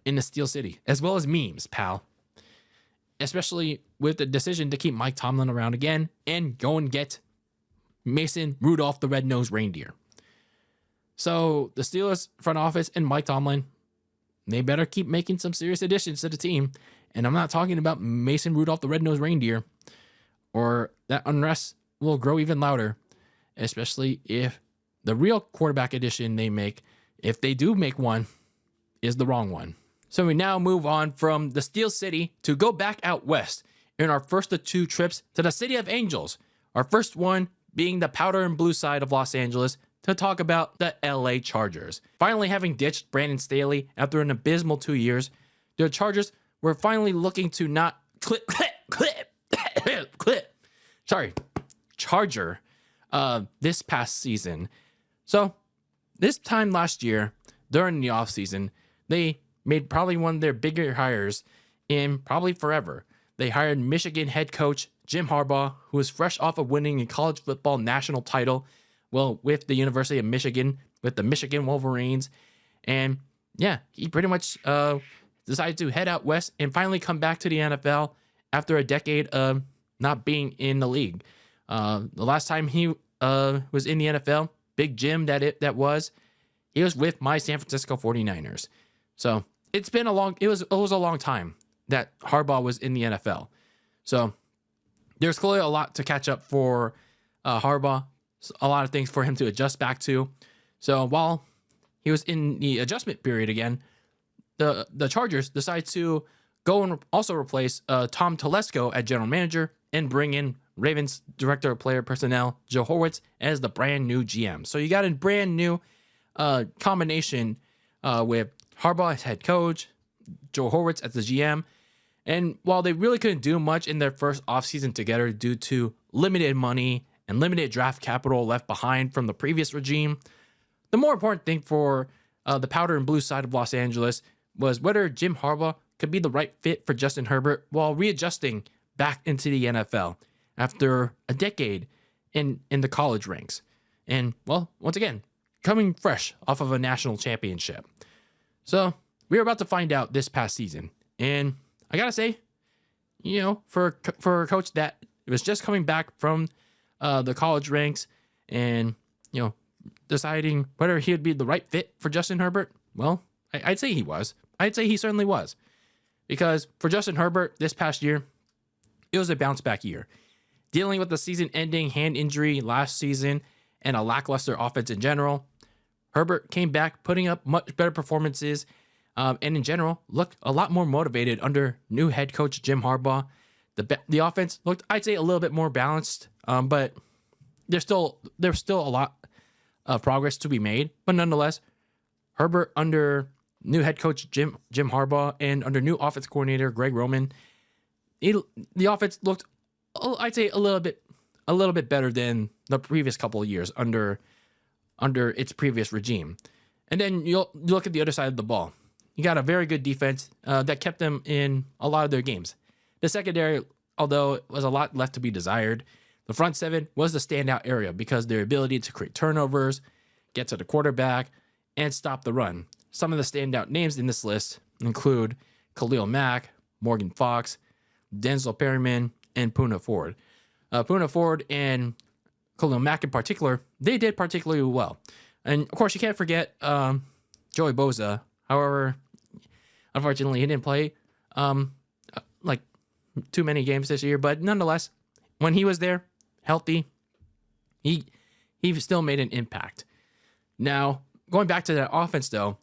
Speaker 1: in the Steel City, as well as memes, pal. Especially with the decision to keep Mike Tomlin around again and go and get Mason Rudolph the Red-Nosed Reindeer. So the Steelers front office and Mike Tomlin, they better keep making some serious additions to the team. And I'm not talking about Mason Rudolph the Red-Nosed Reindeer, or that unrest will grow even louder, especially if the real quarterback addition they make, if they do make one, is the wrong one. So we now move on from the Steel City to go back out west in our first of 2 trips to the City of Angels. Our first one being the powder and blue side of Los Angeles to talk about the LA Chargers. Finally having ditched Brandon Staley after an abysmal 2 years, the Chargers were finally looking to not Charger this past season. So this time last year, during the offseason, they made probably one of their bigger hires in probably forever. They hired Michigan head coach Jim Harbaugh, who was fresh off of winning a college football national title, with the University of Michigan, with the Michigan Wolverines. And yeah, he pretty much decided to head out west and finally come back to the NFL after a decade of not being in the league. The last time he was in the NFL, Big Jim he was with my San Francisco 49ers. So it was a long time that Harbaugh was in the NFL. So there's clearly a lot to catch up for Harbaugh, a lot of things for him to adjust back to. So while he was in the adjustment period again, the Chargers decided to go and also replace Tom Telesco as general manager and bring in Ravens director of player personnel Joe Horwitz as the brand new GM. So you got a brand new combination with Harbaugh as head coach, Joe Horwitz as the GM. And while they really couldn't do much in their first offseason together due to limited money and limited draft capital left behind from the previous regime, the more important thing for the powder and blue side of Los Angeles was whether Jim Harbaugh could be the right fit for Justin Herbert while readjusting back into the NFL after a decade in the college ranks. And, well, once again, coming fresh off of a national championship. So we were about to find out this past season. And I got to say, for a coach that was just coming back from the college ranks and, deciding whether he would be the right fit for Justin Herbert, well, I'd say he was. I'd say he certainly was. Because for Justin Herbert this past year, it was a bounce back year. Dealing with the season-ending hand injury last season and a lackluster offense in general, Herbert came back putting up much better performances and in general looked a lot more motivated under new head coach Jim Harbaugh. The offense looked, I'd say, a little bit more balanced, but there's still a lot of progress to be made. But nonetheless, Herbert under new head coach Jim Harbaugh and under new offense coordinator Greg Roman, the offense looked, I'd say, a little bit better than the previous couple of years under its previous regime. And then you look at the other side of the ball. You got a very good defense that kept them in a lot of their games. The secondary, although it was a lot left to be desired, the front seven was the standout area because their ability to create turnovers, get to the quarterback, and stop the run. Some of the standout names in this list include Khalil Mack, Morgan Fox, Denzel Perryman, and Poona Ford. Poona Ford and Khalil Mack in particular, they did particularly well. And of course, you can't forget Joey Bosa. However, unfortunately, he didn't play like too many games this year. But nonetheless, when he was there, healthy, he still made an impact. Now, going back to that offense, though,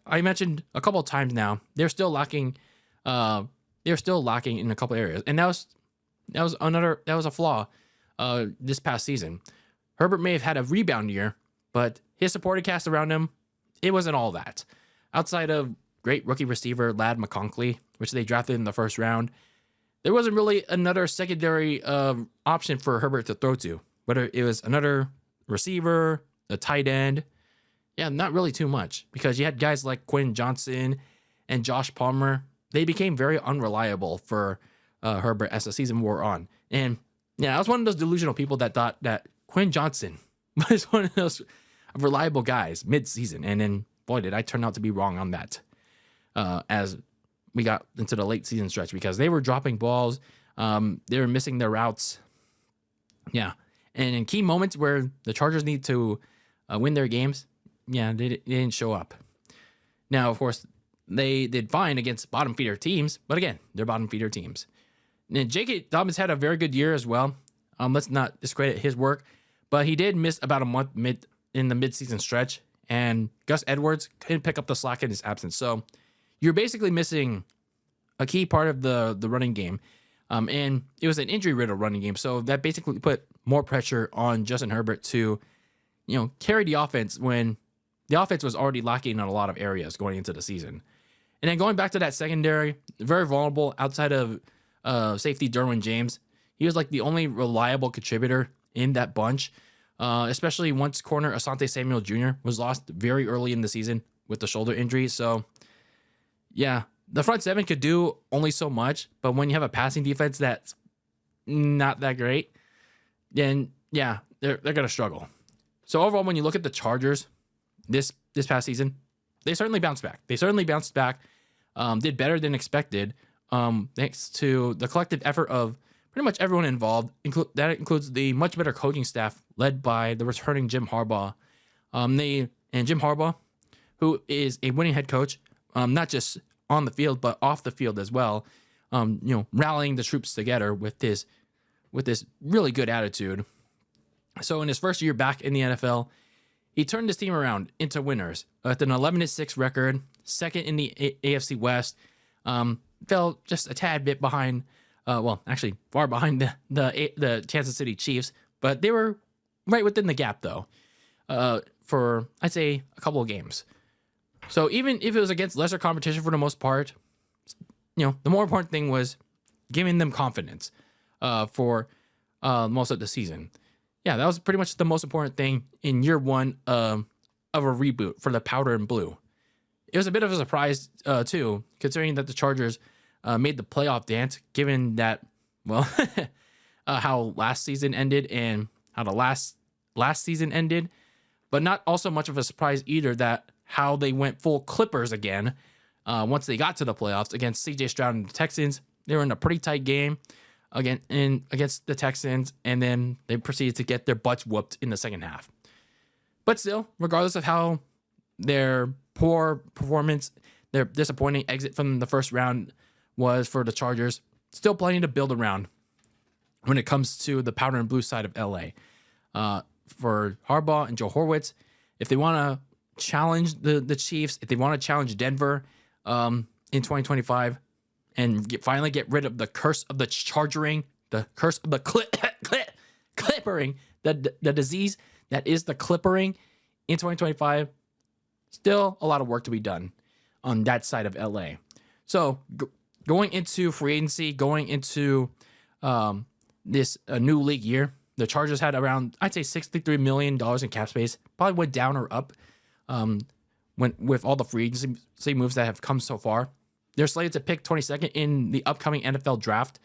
Speaker 1: I mentioned a couple of times now, they're still lacking. They're still lacking in a couple areas, and that was a flaw this past season. Herbert may have had a rebound year, but his supporting cast around him, it wasn't all that. Outside of great rookie receiver Ladd McConkey, which they drafted in the first round, there wasn't really another secondary option for Herbert to throw to. Whether it was another receiver, a tight end, yeah, not really too much, because you had guys like Quentin Johnson and Josh Palmer. They became very unreliable for Herbert as the season wore on. And yeah, I was one of those delusional people that thought that Quentin Johnson was one of those reliable guys mid-season. And then, boy, did I turn out to be wrong on that as we got into the late season stretch, because they were dropping balls. They were missing their routes. Yeah. And in key moments where the Chargers need to win their games, yeah, they didn't show up. Now, of course, they did fine against bottom feeder teams, but again, they're bottom feeder teams. And J.K. Dobbins had a very good year as well. Let's not discredit his work, but he did miss about a month in the midseason stretch, and Gus Edwards couldn't pick up the slack in his absence. So you're basically missing a key part of the running game. And it was an injury-riddled running game, so that basically put more pressure on Justin Herbert to, carry the offense when the offense was already lacking in a lot of areas going into the season. And then going back to that secondary, very vulnerable outside of safety Derwin James. He was like the only reliable contributor in that bunch, especially once corner Asante Samuel Jr. was lost very early in the season with the shoulder injury. So, yeah, the front seven could do only so much, but when you have a passing defense that's not that great, then, yeah, they're going to struggle. So overall, when you look at the Chargers this past season, they certainly bounced back. Did better than expected, thanks to the collective effort of pretty much everyone involved. That includes the much better coaching staff led by the returning Jim Harbaugh. Jim Harbaugh, who is a winning head coach, not just on the field but off the field as well. Rallying the troops together with this really good attitude. So in his first year back in the NFL, he turned his team around into winners with an 11-6 record, second in the AFC West. Fell just a tad bit behind, actually far behind the Kansas City Chiefs, but they were right within the gap though, for I'd say a couple of games. So even if it was against lesser competition for the most part, the more important thing was giving them confidence for most of the season. Yeah, that was pretty much the most important thing in year one of a reboot for the Powder and Blue. It was a bit of a surprise, too, considering that the Chargers made the playoff dance, given that, how last season ended and how the last season ended, but not also much of a surprise either that how they went full Clippers again once they got to the playoffs against C.J. Stroud and the Texans. They were in a pretty tight game against the Texans, and then they proceeded to get their butts whooped in the second half. But still, regardless of how their poor performance, their disappointing exit from the first round was for the Chargers, still plenty to build around when it comes to the powder and blue side of LA. For Harbaugh and Joe Horowitz, if they want to challenge the Chiefs, if they want to challenge Denver in 2025, and finally get rid of the curse of the chargering, the curse of the clippering, the disease that is the clippering in 2025. Still a lot of work to be done on that side of LA. So going into free agency, going into this new league year, the Chargers had around, I'd say, $63 million in cap space. Probably went down or up with all the free agency moves that have come so far. They're slated to pick 22nd in the upcoming NFL draft.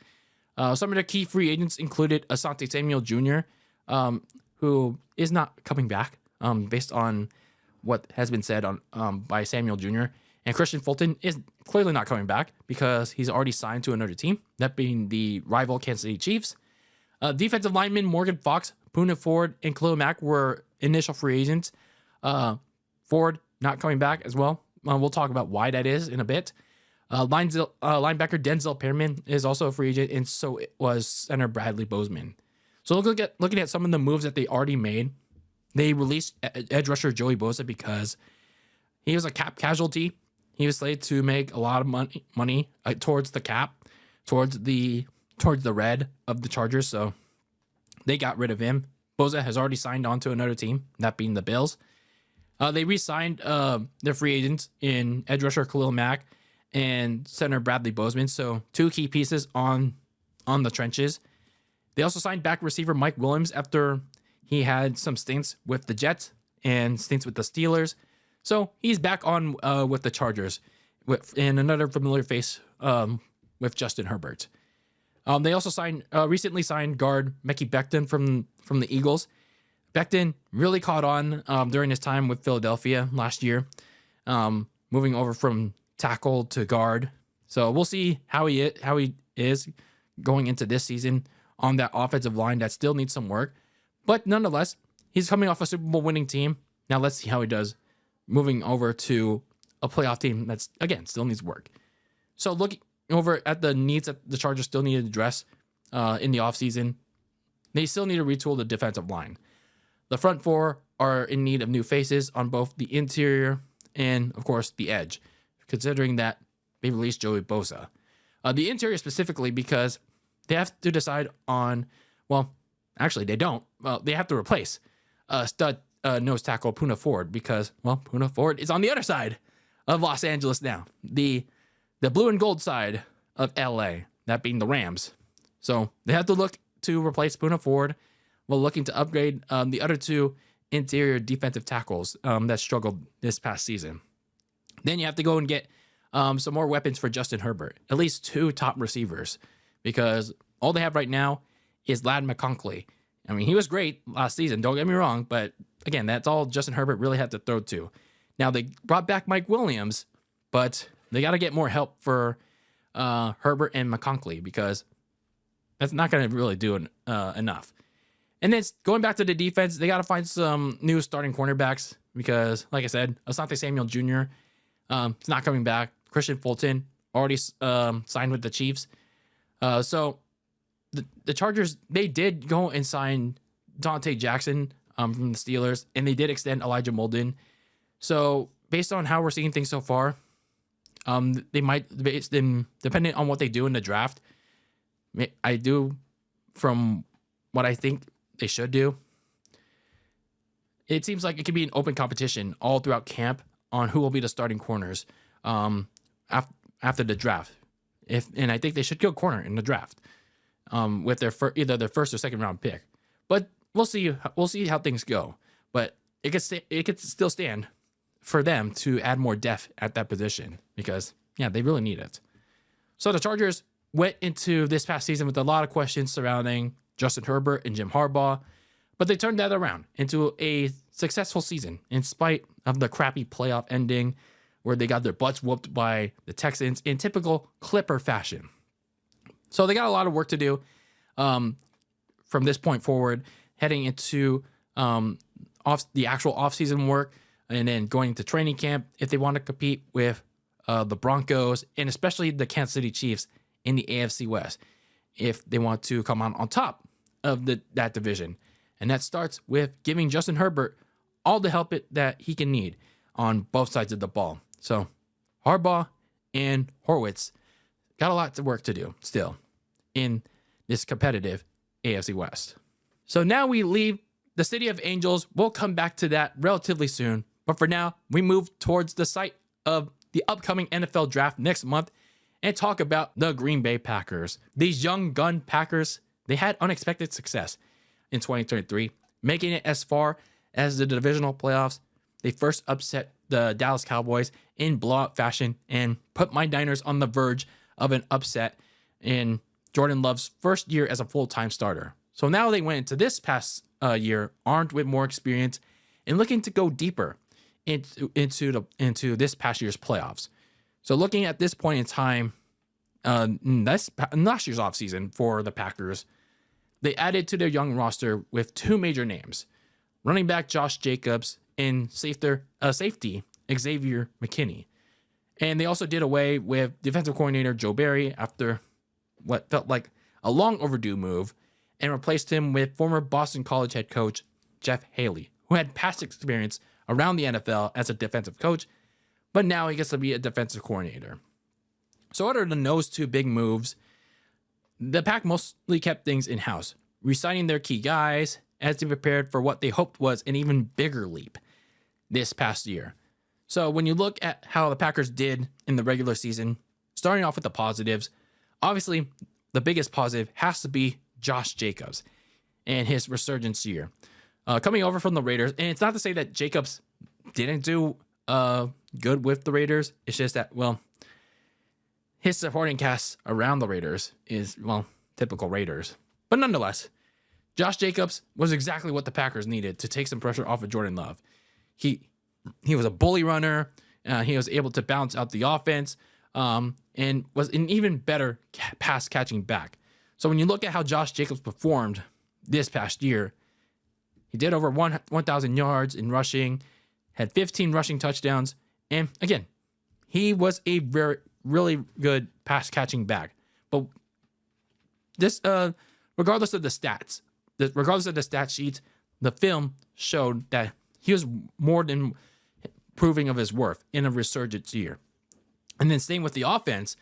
Speaker 1: Some of the key free agents included Asante Samuel Jr., who is not coming back based on what has been said by Samuel Jr. And Christian Fulton is clearly not coming back because he's already signed to another team, that being the rival Kansas City Chiefs. Defensive linemen Morgan Fox, Poona Ford, and Khalil Mack were initial free agents. Ford not coming back as well. We'll talk about why that is in a bit. Linebacker Denzel Perryman is also a free agent, and so it was center Bradley Bozeman. So looking at some of the moves that they already made, they released edge rusher Joey Bosa because he was a cap casualty. He was slated to make a lot of money towards the cap, towards the red of the Chargers. So they got rid of him. Bosa has already signed on to another team, that being the Bills. They re-signed their free agents in edge rusher Khalil Mack and center Bradley Bozeman. So two key pieces on the trenches. They also signed back receiver Mike Williams after he had some stints with the Jets and stints with the Steelers. So he's back on with the Chargers and another familiar face with Justin Herbert. They also recently signed guard Mekhi Becton from the Eagles. Becton really caught on during his time with Philadelphia last year, moving over from tackle to guard. So we'll see how he is going into this season on that offensive line that still needs some work. But nonetheless, he's coming off a Super Bowl winning team. Now let's see how he does moving over to a playoff team that's, again, still needs work. So looking over at the needs that the Chargers still need to address in the offseason, they still need to retool the defensive line. The front four are in need of new faces on both the interior and, of course, the edge, considering that they released Joey Bosa. The interior specifically because they have to decide on, well, actually they don't. Well, they have to replace stud nose tackle Puna Ford because, well, Puna Ford is on the other side of Los Angeles now. The blue and gold side of LA, that being the Rams. So they have to look to replace Puna Ford while looking to upgrade the other two interior defensive tackles that struggled this past season. Then you have to go and get some more weapons for Justin Herbert, at least 2 top receivers, because all they have right now is Ladd McConkey. I mean, he was great last season, don't get me wrong, but again, that's all Justin Herbert really had to throw to. Now, they brought back Mike Williams, but they got to get more help for Herbert and McConkey because that's not going to really do enough. And then going back to the defense, they got to find some new starting cornerbacks because, like I said, Asante Samuel Jr. Is not coming back. Christian Fulton already signed with the Chiefs. So the Chargers, they did go and sign Dante Jackson from the Steelers, and they did extend Elijah Molden. So based on how we're seeing things so far, they might, depending on what they do in the draft, I do, from what I think they should do, it seems like it could be an open competition all throughout camp on who will be the starting corners after the draft. And I think they should go corner in the draft with their either their first or second round pick. But we'll see how things go. But it could still stand for them to add more depth at that position because, yeah, they really need it. So the Chargers went into this past season with a lot of questions surrounding Justin Herbert and Jim Harbaugh, but they turned that around into a successful season in spite of the crappy playoff ending where they got their butts whooped by the Texans in typical Clipper fashion. So they got a lot of work to do from this point forward, heading into the actual offseason work and then going to training camp if they want to compete with the Broncos and especially the Kansas City Chiefs in the AFC West if they want to come out on top of that division. And that starts with giving Justin Herbert all the help that he can need on both sides of the ball. So Harbaugh and Horowitz got a lot of work to do still in this competitive AFC West. So now we leave the City of Angels. We'll come back to that relatively soon. But for now, we move towards the site of the upcoming NFL draft next month and talk about the Green Bay Packers. These young gun Packers, they had unexpected success in 2023, making it as far as the divisional playoffs. They first upset the Dallas Cowboys in blowout fashion and put my Niners on the verge of an upset in Jordan Love's first year as a full-time starter. So now they went into this past year armed with more experience and looking to go deeper into this past year's playoffs. So looking at this point in time, last year's offseason for the Packers, they added to their young roster with 2 major names, running back Josh Jacobs and safety Xavier McKinney. And they also did away with defensive coordinator Joe Barry after what felt like a long overdue move and replaced him with former Boston College head coach Jeff Haley, who had past experience around the NFL as a defensive coach, but now he gets to be a defensive coordinator. So other than those 2 big moves, the Pack mostly kept things in-house, re-signing their key guys as they prepared for what they hoped was an even bigger leap this past year. So when you look at how the Packers did in the regular season, starting off with the positives, obviously the biggest positive has to be Josh Jacobs and his resurgence year. Coming over from the Raiders, and it's not to say that Jacobs didn't do good with the Raiders. It's just that, well, his supporting cast around the Raiders is, well, typical Raiders. But nonetheless, Josh Jacobs was exactly what the Packers needed to take some pressure off of Jordan Love. He was a bully runner. He was able to bounce out the offense and was an even better pass catching back. So when you look at how Josh Jacobs performed this past year, he did over 1,000 yards in rushing, had 15 rushing touchdowns, and again, he was a really good pass catching back. But this, regardless of the stat sheets, the film showed that he was more than proving of his worth in a resurgence year. And then staying with the offense,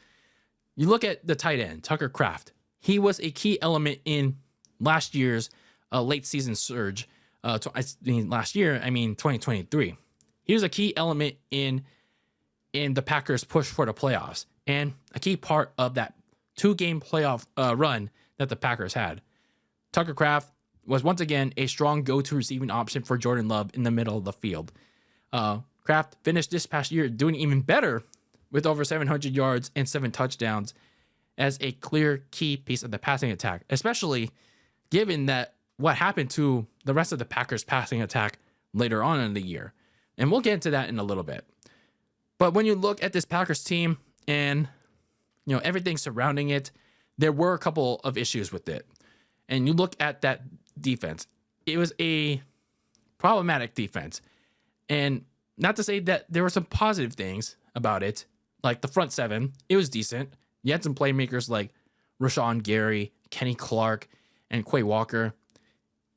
Speaker 1: you look at the tight end, Tucker Kraft. He was a key element in last year's late season surge. Last year, 2023. He was a key element in the Packers' push for the playoffs and a key part of that 2-game playoff run that the Packers had. Tucker Kraft was once again a strong go-to receiving option for Jordan Love in the middle of the field. Kraft finished this past year doing even better with over 700 yards and 7 touchdowns as a clear key piece of the passing attack, especially given that what happened to the rest of the Packers passing attack later on in the year. And we'll get into that in a little bit. But when you look at this Packers team and everything surrounding it, there were a couple of issues with it. And you look at that defense, it was a problematic defense. And not to say that there were some positive things about it, like the front seven, it was decent. You had some playmakers like Rashawn Gary, Kenny Clark, and Quay Walker.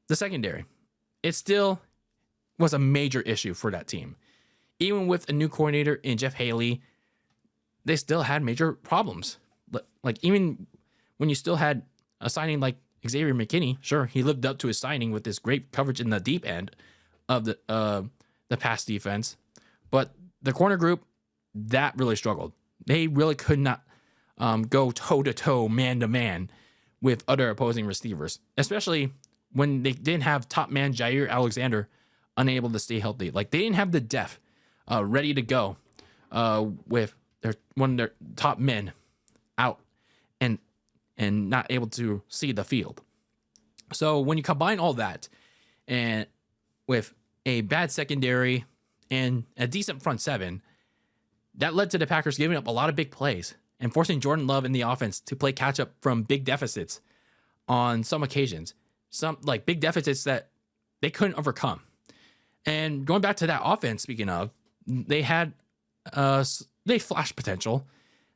Speaker 1: The secondary, it still was a major issue for that team. Even with a new coordinator in Jeff Haley, they still had major problems. Like even when you still had a signing like Xavier McKinney, sure, he lived up to his signing with this great coverage in the deep end of the pass defense. But the corner group, that really struggled. They really could not go toe-to-toe, man-to-man with other opposing receivers, especially when they didn't have top man Jair Alexander unable to stay healthy. Like, they didn't have the depth ready to go with one of their top men out and not able to see the field. So when you combine all that and with a bad secondary and a decent front seven, that led to the Packers giving up a lot of big plays and forcing Jordan Love in the offense to play catch up from big deficits on some occasions. Some like big deficits that they couldn't overcome. And going back to that offense, speaking of, they had they flashed potential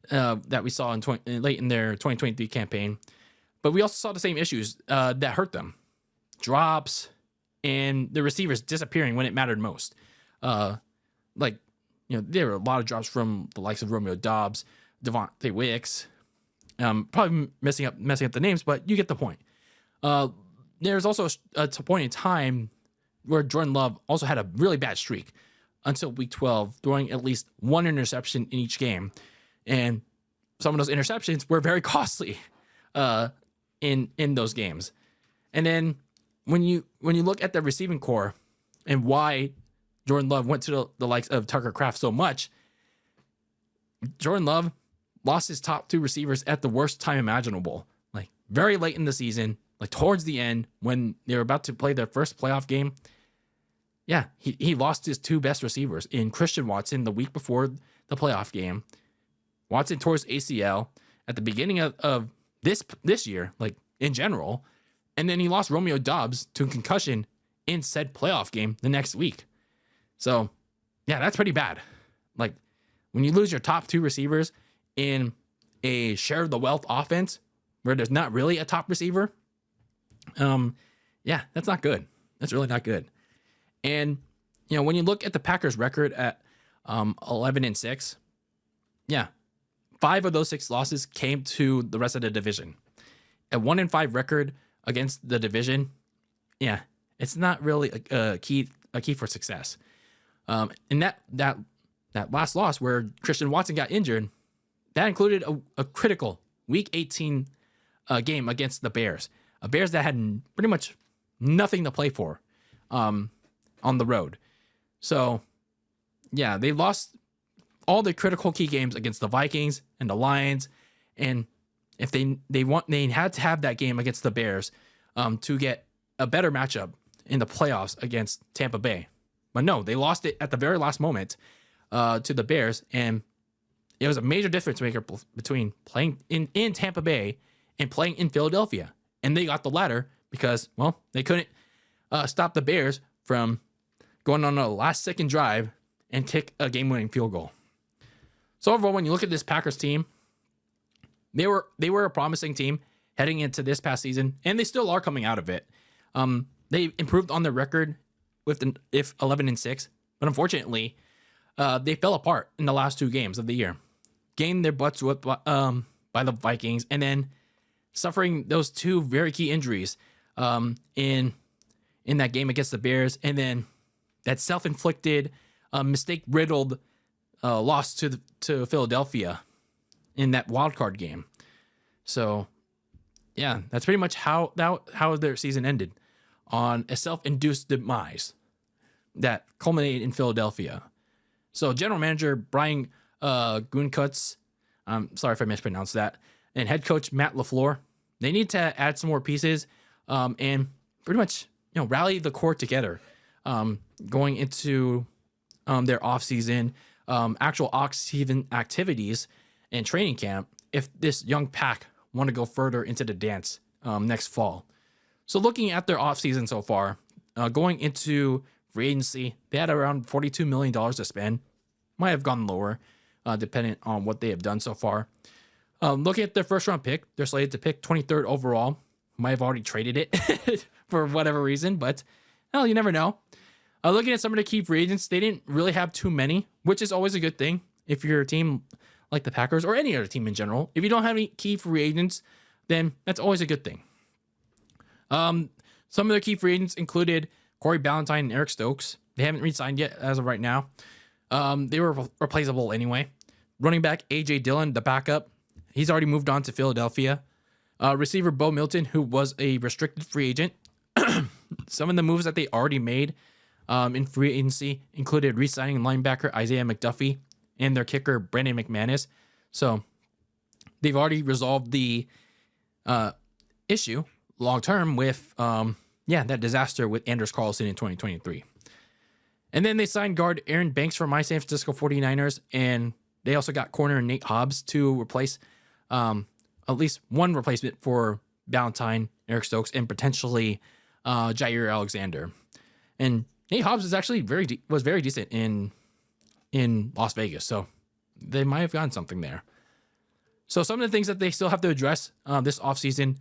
Speaker 1: that we saw late in their 2023 campaign, but we also saw the same issues that hurt them: drops and the receivers disappearing when it mattered most. There were a lot of drops from the likes of Romeo Doubs, Devontae Wicks. Probably messing up the names, but you get the point. There's also a point in time where Jordan Love also had a really bad streak until week 12, throwing at least one interception in each game. And some of those interceptions were very costly in those games. And then when you look at the receiving core and why Jordan Love went to the likes of Tucker Kraft so much, Jordan Love lost his top 2 receivers at the worst time imaginable, like very late in the season, like towards the end when they were about to play their first playoff game. Yeah, he lost his 2 best receivers in Christian Watson the week before the playoff game. Watson tore his ACL at the beginning of this year, like in general. And then he lost Romeo Doubs to concussion in said playoff game the next week. So, yeah, that's pretty bad. Like, when you lose your top 2 receivers in a share of the wealth offense where there's not really a top receiver, that's not good. That's really not good. And, when you look at the Packers' record at 11-6, 5 of those 6 losses came to the rest of the division. A 1-5 record against the division, it's not really a key for success. And that last loss where Christian Watson got injured, that included a critical Week 18 game against the Bears. Bears that had pretty much nothing to play for on the road. So, they lost all the critical key games against the Vikings and the Lions. And if they had to have that game against the Bears to get a better matchup in the playoffs against Tampa Bay. But no, they lost it at the very last moment to the Bears, and it was a major difference maker between playing in Tampa Bay and playing in Philadelphia. And they got the latter because, they couldn't stop the Bears from going on a last-second drive and kick a game-winning field goal. So overall, when you look at this Packers team, they were a promising team heading into this past season, and they still are coming out of it. they improved on their record with if 11-6, but unfortunately, they fell apart in the last 2 games of the year, gained their butts whipped by the Vikings, and then suffering those 2 very key injuries in that game against the Bears, and then that self-inflicted, mistake-riddled loss to Philadelphia in that wild card game. So, yeah, that's pretty much how their season ended, on a self-induced demise that culminated in Philadelphia. So, general manager Brian Gutekunst, I'm sorry if I mispronounced that, and head coach Matt LaFleur, they need to add some more pieces and pretty much rally the core together going into their offseason, actual off-season activities and training camp if this young pack want to go further into the dance next fall. So looking at their offseason so far, going into free agency, they had around $42 million to spend. Might have gone lower, depending on what they have done so far. Looking at their first round pick, they're slated to pick 23rd overall. Might have already traded it for whatever reason, but hell, you never know. Looking at some of the key free agents, they didn't really have too many, which is always a good thing if you're a team like the Packers or any other team in general. If you don't have any key free agents, then that's always a good thing. Some of their key free agents included Corey Ballantyne and Eric Stokes. They haven't re-signed yet as of right now. They were replaceable anyway. Running back A.J. Dillon, the backup, he's already moved on to Philadelphia. Receiver Bo Milton, who was a restricted free agent. Some of the moves that they already made in free agency included re-signing linebacker Isaiah McDuffie and their kicker Brandon McManus. So they've already resolved the issue long-term with that disaster with Anders Carlson in 2023. And then they signed guard Aaron Banks from my San Francisco 49ers, and they also got corner Nate Hobbs to replace at least one replacement for Ballantyne, Eric Stokes, and potentially Jair Alexander. And Nate Hobbs is actually very decent in Las Vegas, so they might have gotten something there. So some of the things that they still have to address this offseason,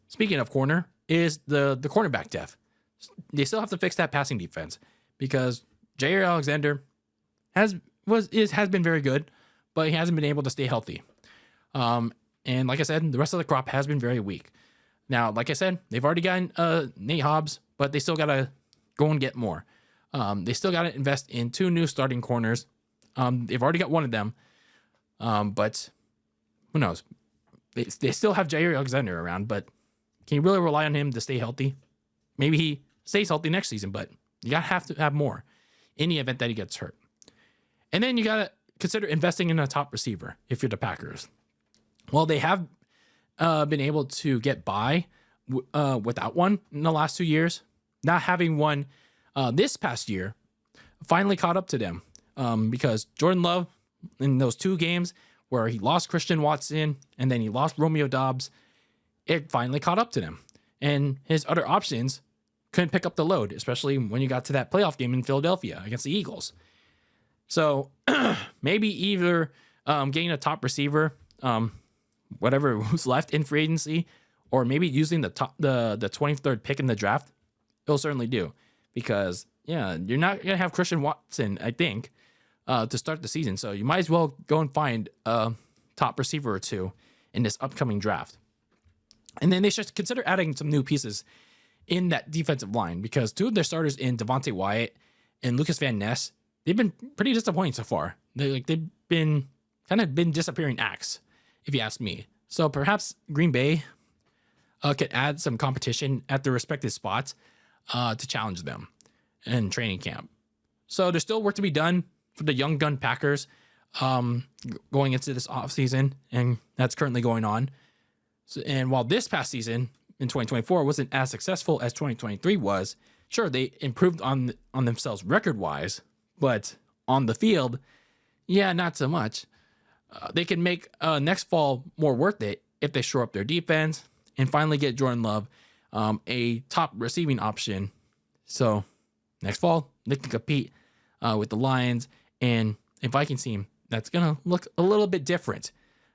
Speaker 1: speaking of corner, is the cornerback depth. They still have to fix that passing defense because Jair Alexander has been very good, but he hasn't been able to stay healthy. And like I said, the rest of the crop has been very weak. Now, like I said, they've already gotten Nate Hobbs, but they still got to go and get more. They still got to invest in 2 new starting corners. They've already got one of them, but who knows? They still have Jair Alexander around, but can you really rely on him to stay healthy? Maybe he stays healthy next season, but you have to have more in the event that he gets hurt. And then you got to consider investing in a top receiver if you're the Packers. Well, they have been able to get by without one in the last 2 years. Not having one this past year finally caught up to them because Jordan Love, in those 2 games where he lost Christian Watson and then he lost Romeo Doubs, it finally caught up to them. And his other options couldn't pick up the load, especially when you got to that playoff game in Philadelphia against the Eagles. So maybe either getting a top receiver, whatever was left in free agency, or maybe using the 23rd pick in the draft, it'll certainly do. Because, you're not going to have Christian Watson, I think, to start the season. So you might as well go and find a top receiver or 2 in this upcoming draft. And then they should consider adding some new pieces in that defensive line because 2 of their starters in Devontae Wyatt and Lucas Van Ness, they've been pretty disappointing so far. They've been disappearing acts, if you ask me. So perhaps Green Bay could add some competition at their respective spots to challenge them in training camp. So there's still work to be done for the young gun Packers going into this offseason, and that's currently going on. So, and while this past season in 2024 wasn't as successful as 2023 was, sure, they improved on themselves record-wise, but on the field, not so much. They can make next fall more worth it if they shore up their defense and finally get Jordan Love a top receiving option. So next fall, they can compete with the Lions and a Vikings team that's going to look a little bit different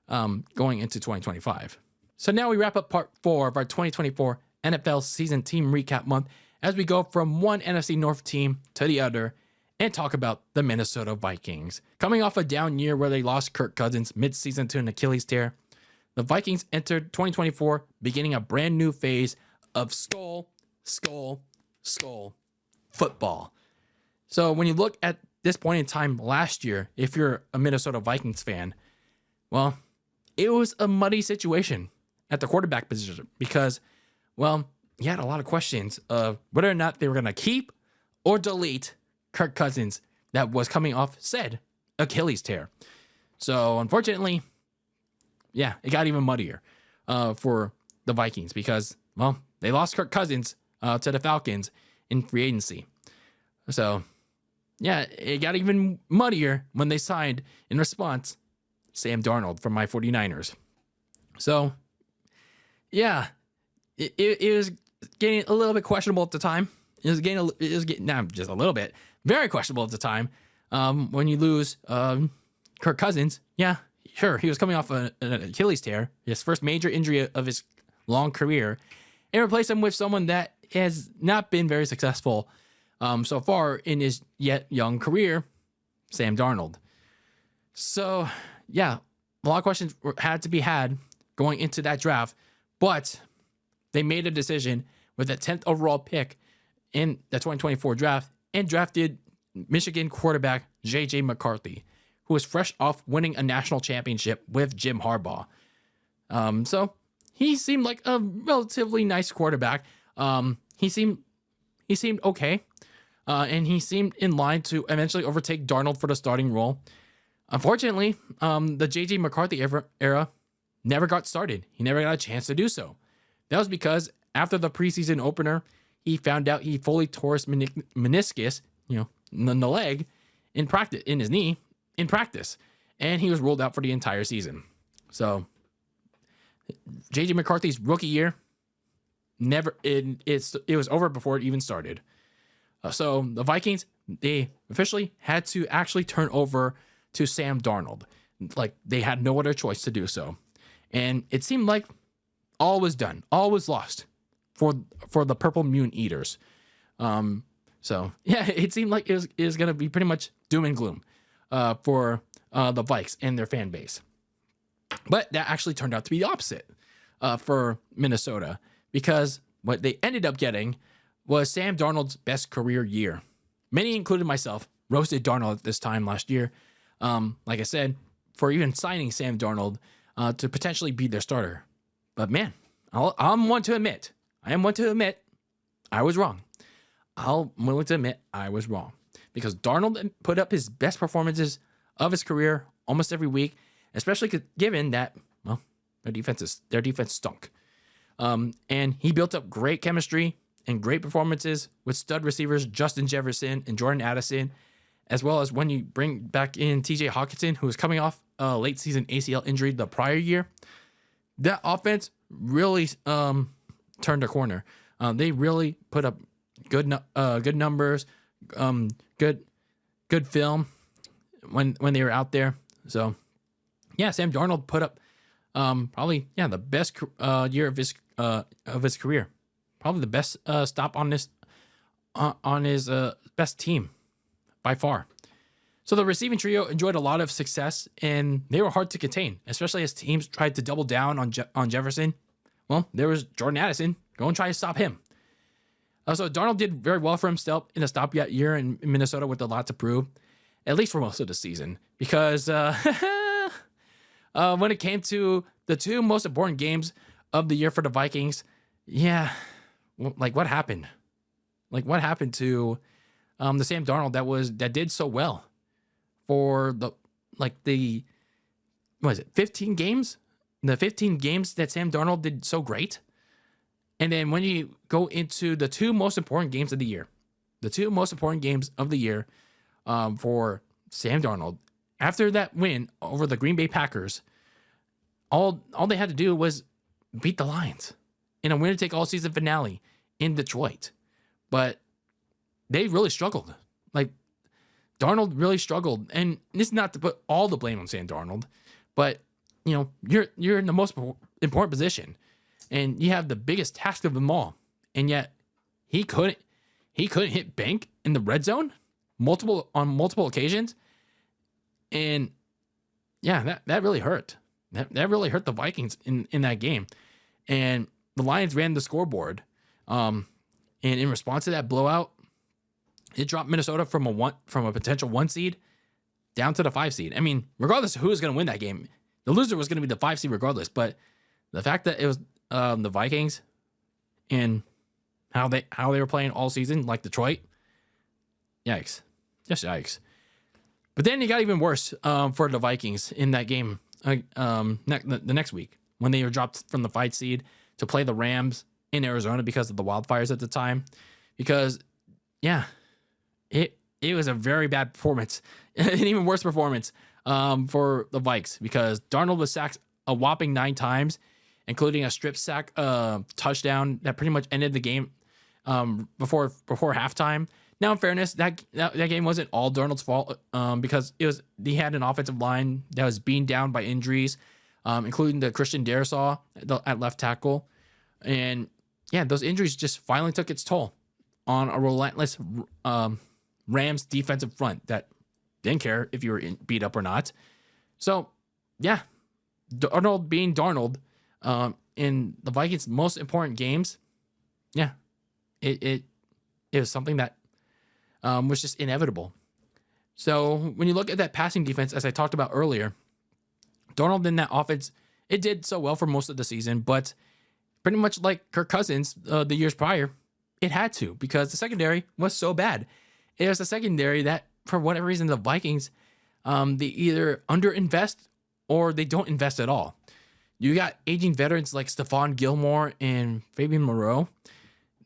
Speaker 1: going into 2025. So now we wrap up part 4 of our 2024 NFL season team recap month as we go from one NFC North team to the other and talk about the Minnesota Vikings. Coming off a down year where they lost Kirk Cousins mid-season to an Achilles tear, the Vikings entered 2024 beginning a brand new phase of skull football. So when you look at this point in time last year, if you're a Minnesota Vikings fan, well, it was a muddy situation at the quarterback position because, well, you had a lot of questions of whether or not they were going to keep or delete Kirk Cousins that was coming off said Achilles tear. So unfortunately, yeah, it got even muddier for the Vikings because, well, they lost Kirk Cousins to the Falcons in free agency. So, yeah, it got even muddier when they signed, in response, Sam Darnold from my 49ers. So, yeah, it was getting a little bit questionable at the time. It was getting not just a little bit, very questionable at the time. When you lose Kirk Cousins, yeah, sure, he was coming off an Achilles tear, his first major injury of his long career, and replace him with someone that has not been very successful so far in his yet young career, Sam Darnold. So, yeah, a lot of questions had to be had going into that draft, but they made a decision with the 10th overall pick in the 2024 draft and drafted Michigan quarterback J.J. McCarthy, who was fresh off winning a national championship with Jim Harbaugh. So he seemed like a relatively nice quarterback. He seemed okay. And he seemed in line to eventually overtake Darnold for the starting role. Unfortunately, the J.J. McCarthy era never got started. He never got a chance to do so. That was because after the preseason opener, he found out he fully tore his meniscus, in the leg, in his knee, in practice. And he was ruled out for the entire season. So, J.J. McCarthy's rookie year, it was over before it even started. So the Vikings, they officially had to actually turn over to Sam Darnold. Like, they had no other choice to do so. And it seemed like all was done. All was lost for the Purple Moon Eaters. So, yeah, it seemed like it was going to be pretty much doom and gloom for the Vikes and their fan base. But that actually turned out to be the opposite for Minnesota, because what they ended up getting was Sam Darnold's best career year. Many, including myself, roasted Darnold at this time last year. Like I said, for even signing Sam Darnold to potentially be their starter. But man, I am one to admit I was wrong. I'm willing to admit I was wrong. Because Darnold put up his best performances of his career almost every week, especially given that, well, their defense stunk. And he built up great chemistry and great performances with stud receivers Justin Jefferson and Jordan Addison, as well as when you bring back in TJ Hawkinson, who was coming off a late season ACL injury the prior year. That offense really turned a corner. They really put up good numbers, good film when they were out there. So yeah, Sam Darnold put up probably the best year of his career. Probably the best stop on his best team by far. So the receiving trio enjoyed a lot of success, and they were hard to contain, especially as teams tried to double down on Jefferson. Well, there was Jordan Addison. Go and try to stop him. So Darnold did very well for himself in a stopgap year in Minnesota with a lot to prove, at least for most of the season, because when it came to the two most important games of the year for the Vikings, what happened? Like, what happened to the Sam Darnold that did so well for the 15 games? The 15 games that Sam Darnold did so great. And then when you go into the two most important games of the year, for Sam Darnold, after that win over the Green Bay Packers, all they had to do was beat the Lions in a winner-take-all-season finale in Detroit. But they really struggled. Like, Darnold really struggled. And this is not to put all the blame on Sam Darnold, but, you're in the most important position. and you have the biggest task of them all, and yet he couldn't hit bank in the red zone on multiple occasions. And yeah, that really hurt. That really hurt the Vikings in that game. And the Lions ran the scoreboard. And in response to that blowout, it dropped Minnesota from a potential 1 seed down to the 5 seed. I mean, regardless of who was going to win that game, the loser was going to be the 5 seed regardless. But the fact that it was the Vikings and how they were playing all season, like Detroit, yikes. Just yikes. But then it got even worse for the Vikings in that game the next week when they were dropped from the 5 seed to play the Rams in Arizona because of the wildfires at the time. Because, yeah, it was a very bad performance, an even worse performance for the Vikes, because Darnold was sacked a whopping 9 times, including a strip sack touchdown that pretty much ended the game before halftime. Now, in fairness, that game wasn't all Darnold's fault because he had an offensive line that was being down by injuries, including the Christian Darrisaw at left tackle. And yeah, those injuries just finally took its toll on a relentless Rams defensive front that didn't care if you were beat up or not. So yeah, Darnold being Darnold in the Vikings' most important games, yeah, it was something that was just inevitable. So when you look at that passing defense, as I talked about earlier, Darnold in that offense, it did so well for most of the season, but pretty much like Kirk Cousins the years prior, it had to, because the secondary was so bad. It was a secondary that, for whatever reason, the Vikings, they either underinvest or they don't invest at all. You got aging veterans like Stephon Gilmore and Fabian Moreau.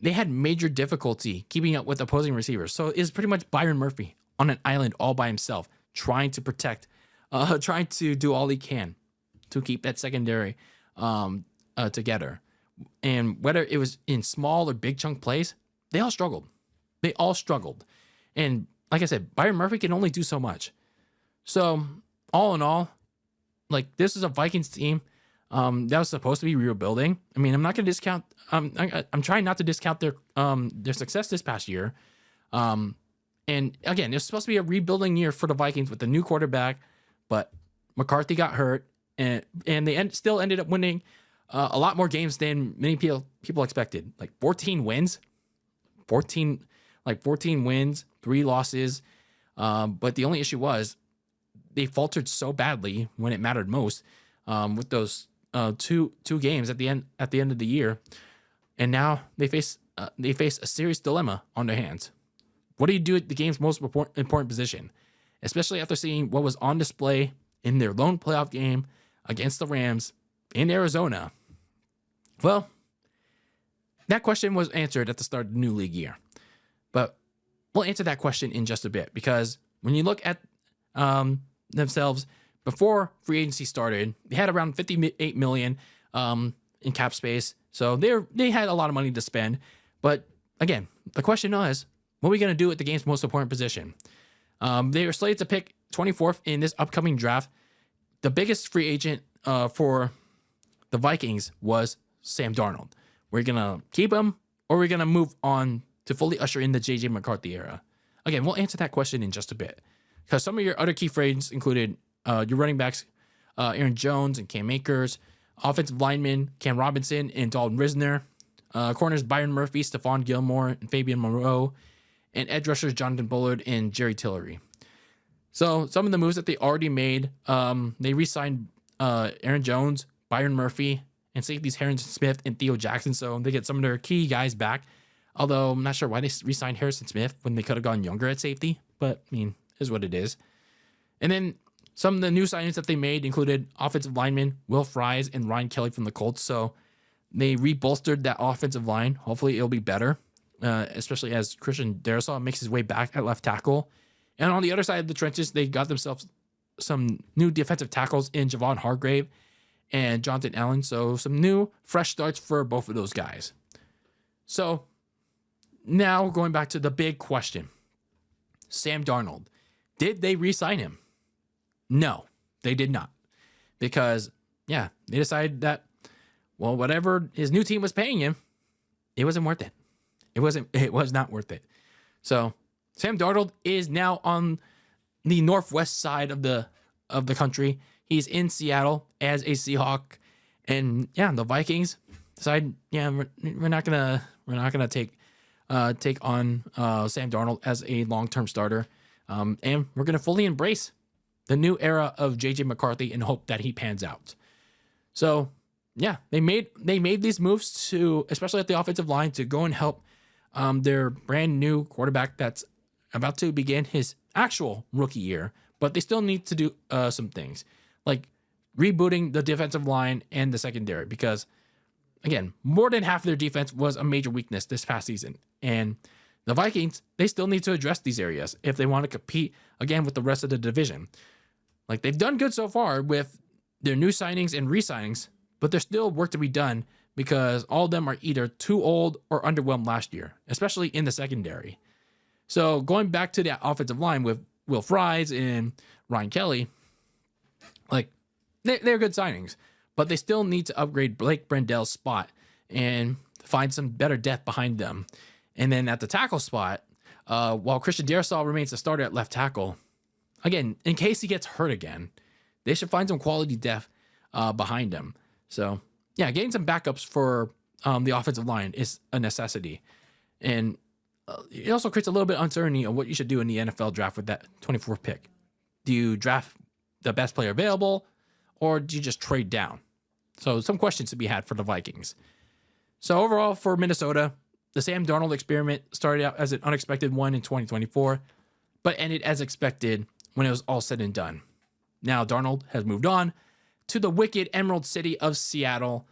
Speaker 1: They had major difficulty keeping up with opposing receivers. So it's pretty much Byron Murphy on an island all by himself, trying to protect, trying to do all he can to keep that secondary together. And whether it was in small or big chunk plays, they all struggled. And like I said, Byron Murphy can only do so much. So all in all, like, this is a Vikings team that was supposed to be rebuilding. I mean, I'm not going to discount. I'm trying not to discount their success this past year. And again, it was supposed to be a rebuilding year for the Vikings with the new quarterback, but McCarthy got hurt, and they still ended up winning a lot more games than many people expected. Like 14 wins, 14 wins, 3 losses. But the only issue was they faltered so badly when it mattered most, with those two games at the end of the year, and now they face a serious dilemma on their hands. What do you do at the game's most important position, especially after seeing what was on display in their lone playoff game against the Rams in Arizona? Well, that question was answered at the start of the new league year, but we'll answer that question in just a bit, because when you look at themselves before free agency started, they had around $58 million in cap space, so they had a lot of money to spend. But again, the question is, what are we going to do at the game's most important position? They were slated to pick 24th in this upcoming draft. The biggest free agent for the Vikings was Sam Darnold. We're going to keep him, or we're going to move on to fully usher in the J.J. McCarthy era. Again, we'll answer that question in just a bit, because some of your other key free agents included your running backs, Aaron Jones and Cam Akers, offensive linemen Cam Robinson and Dalton Risner, corners Byron Murphy, Stephon Gilmore, and Fabian Moreau, and edge rushers Jonathan Bullard and Jerry Tillery. So some of the moves that they already made, they re-signed Aaron Jones, Byron Murphy, and safeties Harrison Smith and Theo Jackson. So they get some of their key guys back. Although I'm not sure why they re-signed Harrison Smith when they could have gone younger at safety. But, I mean, is what it is. And then some of the new signings that they made included offensive linemen Will Fries and Ryan Kelly from the Colts. So they re-bolstered that offensive line. Hopefully it'll be better, especially as Christian Darrisaw makes his way back at left tackle. And on the other side of the trenches, they got themselves some new defensive tackles in Javon Hargrave and Jonathan Allen. So some new, fresh starts for both of those guys. So now going back to the big question. Sam Darnold. Did they re-sign him? No, they did not. Because, yeah, they decided that well, whatever his new team was paying him, it wasn't worth it. It was not worth it. So Sam Darnold is now on the northwest side of the country. He's in Seattle as a Seahawk, and yeah, the Vikings decide, yeah, we're not gonna take on Sam Darnold as a long-term starter, and we're gonna fully embrace the new era of JJ McCarthy and hope that he pans out. So yeah, they made these moves to, especially at the offensive line, to go and help their brand new quarterback that's about to begin his actual rookie year, but they still need to do some things like rebooting the defensive line and the secondary, because again, more than half of their defense was a major weakness this past season. And the Vikings, they still need to address these areas if they want to compete again with the rest of the division. Like, they've done good so far with their new signings and re-signings, but there's still work to be done because all of them are either too old or underwhelmed last year, especially in the secondary. So going back to that offensive line with Will Fries and Ryan Kelly, like, they're good signings, but they still need to upgrade Blake Brendel's spot and find some better depth behind them. And then at the tackle spot, while Christian Darrisaw remains the starter at left tackle, again, in case he gets hurt again, they should find some quality depth behind him. So yeah, getting some backups for the offensive line is a necessity. And it also creates a little bit of uncertainty on what you should do in the NFL draft with that 24th pick. Do you draft the best player available, or do you just trade down? So some questions to be had for the Vikings. So overall for Minnesota, the Sam Darnold experiment started out as an unexpected one in 2024, but ended as expected when it was all said and done. Now Darnold has moved on to the wicked Emerald City of Seattle,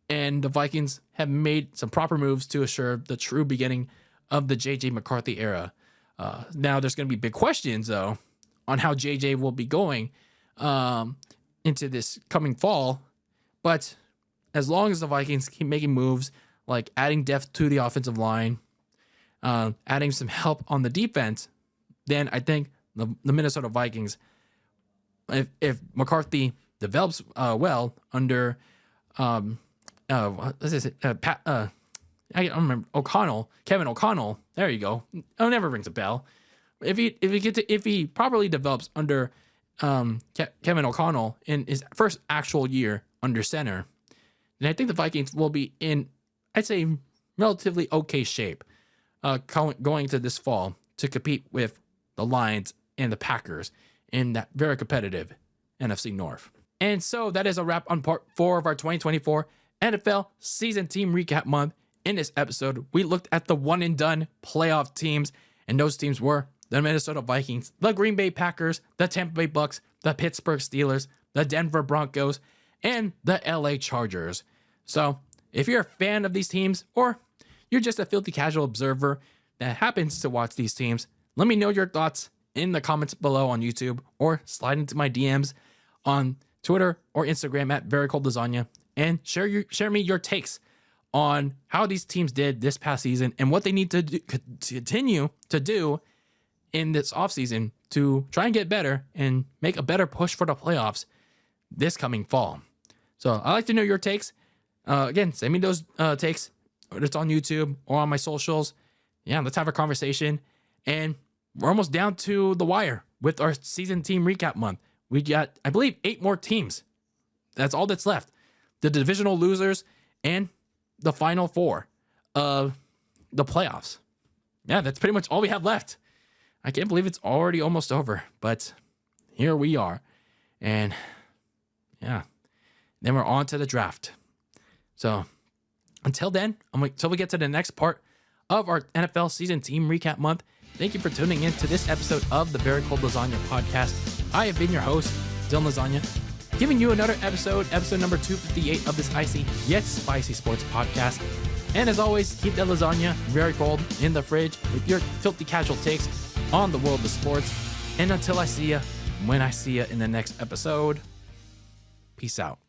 Speaker 1: and the Vikings have made some proper moves to assure the true beginning of the JJ McCarthy era. Now there's going to be big questions, though, on how JJ will be going into this coming fall. But as long as the Vikings keep making moves like adding depth to the offensive line, adding some help on the defense, then I think the Minnesota Vikings, if McCarthy develops well under I don't remember, Kevin O'Connell. There you go. Oh, never rings a bell. If he properly develops under Kevin O'Connell in his first actual year under center, then I think the Vikings will be in, I'd say, relatively okay shape going to this fall to compete with the Lions and the Packers in that very competitive NFC North. And so that is a wrap on part 4 of our 2024 NFL season team recap month. In this episode, we looked at the one and done playoff teams, and those teams were the Minnesota Vikings, the Green Bay Packers, the Tampa Bay Bucks, the Pittsburgh Steelers, the Denver Broncos, and the LA Chargers. So if you're a fan of these teams, or you're just a filthy casual observer that happens to watch these teams, let me know your thoughts in the comments below on YouTube, or slide into my DMs on Twitter or Instagram at Very Cold Lasagna, and share me your takes on how these teams did this past season and what they need to continue to do in this offseason to try and get better and make a better push for the playoffs this coming fall. So I'd like to know your takes. Again, send me those takes, whether it's on YouTube or on my socials. Yeah, let's have a conversation. And we're almost down to the wire with our season team recap month. We got, I believe, 8 more teams. That's all that's left. The divisional losers and the final 4 of the playoffs. Yeah, that's pretty much all we have left. I can't believe it's already almost over, but here we are. And yeah, then we're on to the draft. So until then, until we get to the next part of our NFL season team recap month, thank you for tuning in to this episode of the Very Cold Lasagna Podcast. I have been your host, Dylan Lasagna, giving you another episode number 258 of this icy yet spicy sports podcast. And as always, keep that lasagna very cold in the fridge with your filthy casual takes on the world of sports. And until I see you, when I see you in the next episode, peace out.